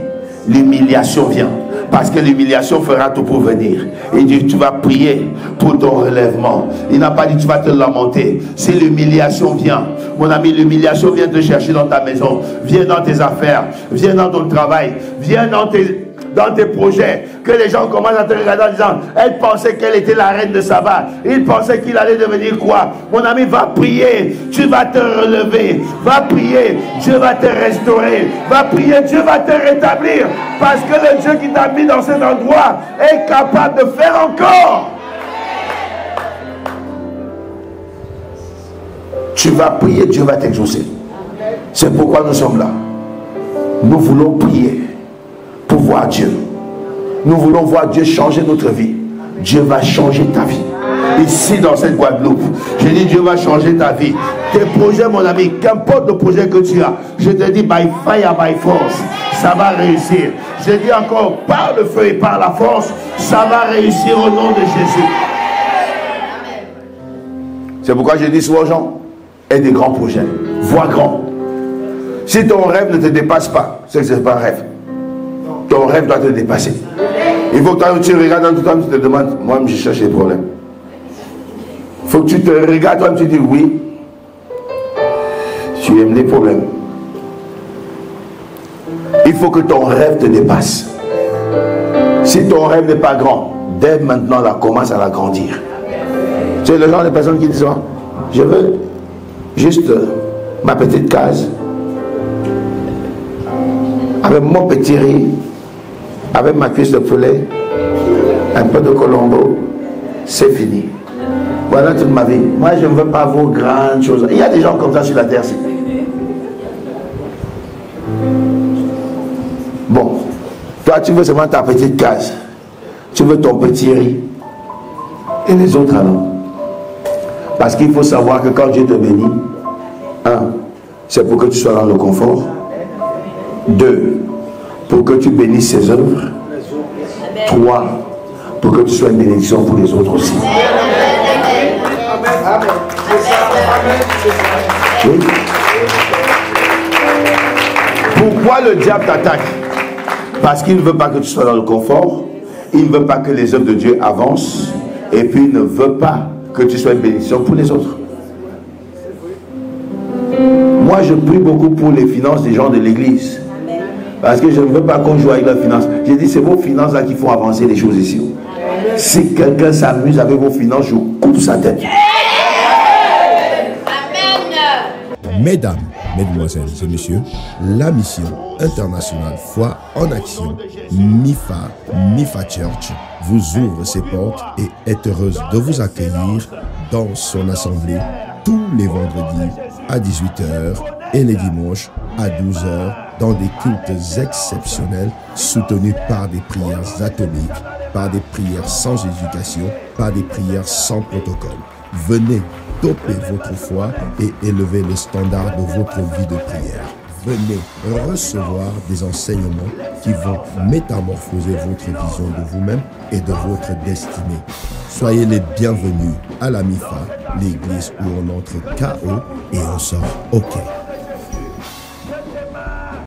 l'humiliation vient, parce que l'humiliation fera tout pour venir. Il dit, tu vas prier pour ton relèvement. Il n'a pas dit, tu vas te lamenter. Si l'humiliation vient, mon ami, l'humiliation vient te chercher dans ta maison, vient dans tes affaires, vient dans ton travail, vient dans tes projets, que les gens commencent à te regarder en disant, elle pensait qu'elle était la reine de Saba, il pensait qu'il allait devenir quoi? Mon ami, va prier, tu vas te relever, va prier, Dieu va te restaurer, va prier, Dieu va te rétablir, parce que le Dieu qui t'a mis dans cet endroit est capable de faire encore. Tu vas prier, Dieu va t'exaucer. C'est pourquoi nous sommes là. Nous voulons prier pour voir Dieu. Nous voulons voir Dieu changer notre vie. Dieu va changer ta vie. ici dans cette Guadeloupe. Je dis, Dieu va changer ta vie. Tes projets, mon ami, qu'importe le projet que tu as, je te dis, by fire, by force, ça va réussir. Je dis encore, par le feu et par la force, ça va réussir au nom de Jésus. C'est pourquoi je dis souvent aux gens, aie des grands projets, vois grand. Si ton rêve ne te dépasse pas, c'est que ce n'est pas un rêve. Ton rêve doit te dépasser. Il faut que toi, tu regardes dans tout temps, tu te demandes, moi-même je cherche les problèmes. Il faut que tu te regardes, toi, tu dis oui, tu aimes les problèmes. Il faut que ton rêve te dépasse. Si ton rêve n'est pas grand, dès maintenant, là, commence à l'agrandir. C'est le genre de personnes qui disent, je veux juste ma petite case, avec mon petit riz, avec ma cuisse de poulet, un peu de colombo, c'est fini. Voilà toute ma vie. Moi, je ne veux pas vos grandes choses. Il y a des gens comme ça sur la terre. Bon, toi, tu veux seulement ta petite case. Tu veux ton petit riz. Et les autres alors? Parce qu'il faut savoir que quand Dieu te bénit, c'est pour que tu sois dans le confort. 2, pour que tu bénisses ses œuvres. 3, pour que tu sois une bénédiction pour les autres aussi. Oui. Pourquoi le diable t'attaque? Parce qu'il ne veut pas que tu sois dans le confort. Il ne veut pas que les œuvres de Dieu avancent. Et puis il ne veut pas que tu sois une bénédiction pour les autres. Moi, je prie beaucoup pour les finances des gens de l'église. Parce que je ne veux pas qu'on joue avec leurs finances. J'ai dit, c'est vos finances là qui font avancer les choses ici. Si quelqu'un s'amuse avec vos finances, je coupe sa tête. Mesdames, Mesdemoiselles et Messieurs, la mission internationale Foi en Action, MIFA Church, vous ouvre ses portes et est heureuse de vous accueillir dans son assemblée tous les vendredis à 18h et les dimanches à 12h dans des cultes exceptionnels soutenus par des prières atomiques, par des prières sans éducation, par des prières sans protocole. Venez doper votre foi et élever le standard de votre vie de prière. Venez recevoir des enseignements qui vont métamorphoser votre vision de vous-même et de votre destinée. Soyez les bienvenus à la MIFA, l'église où on entre KO et on sort OK.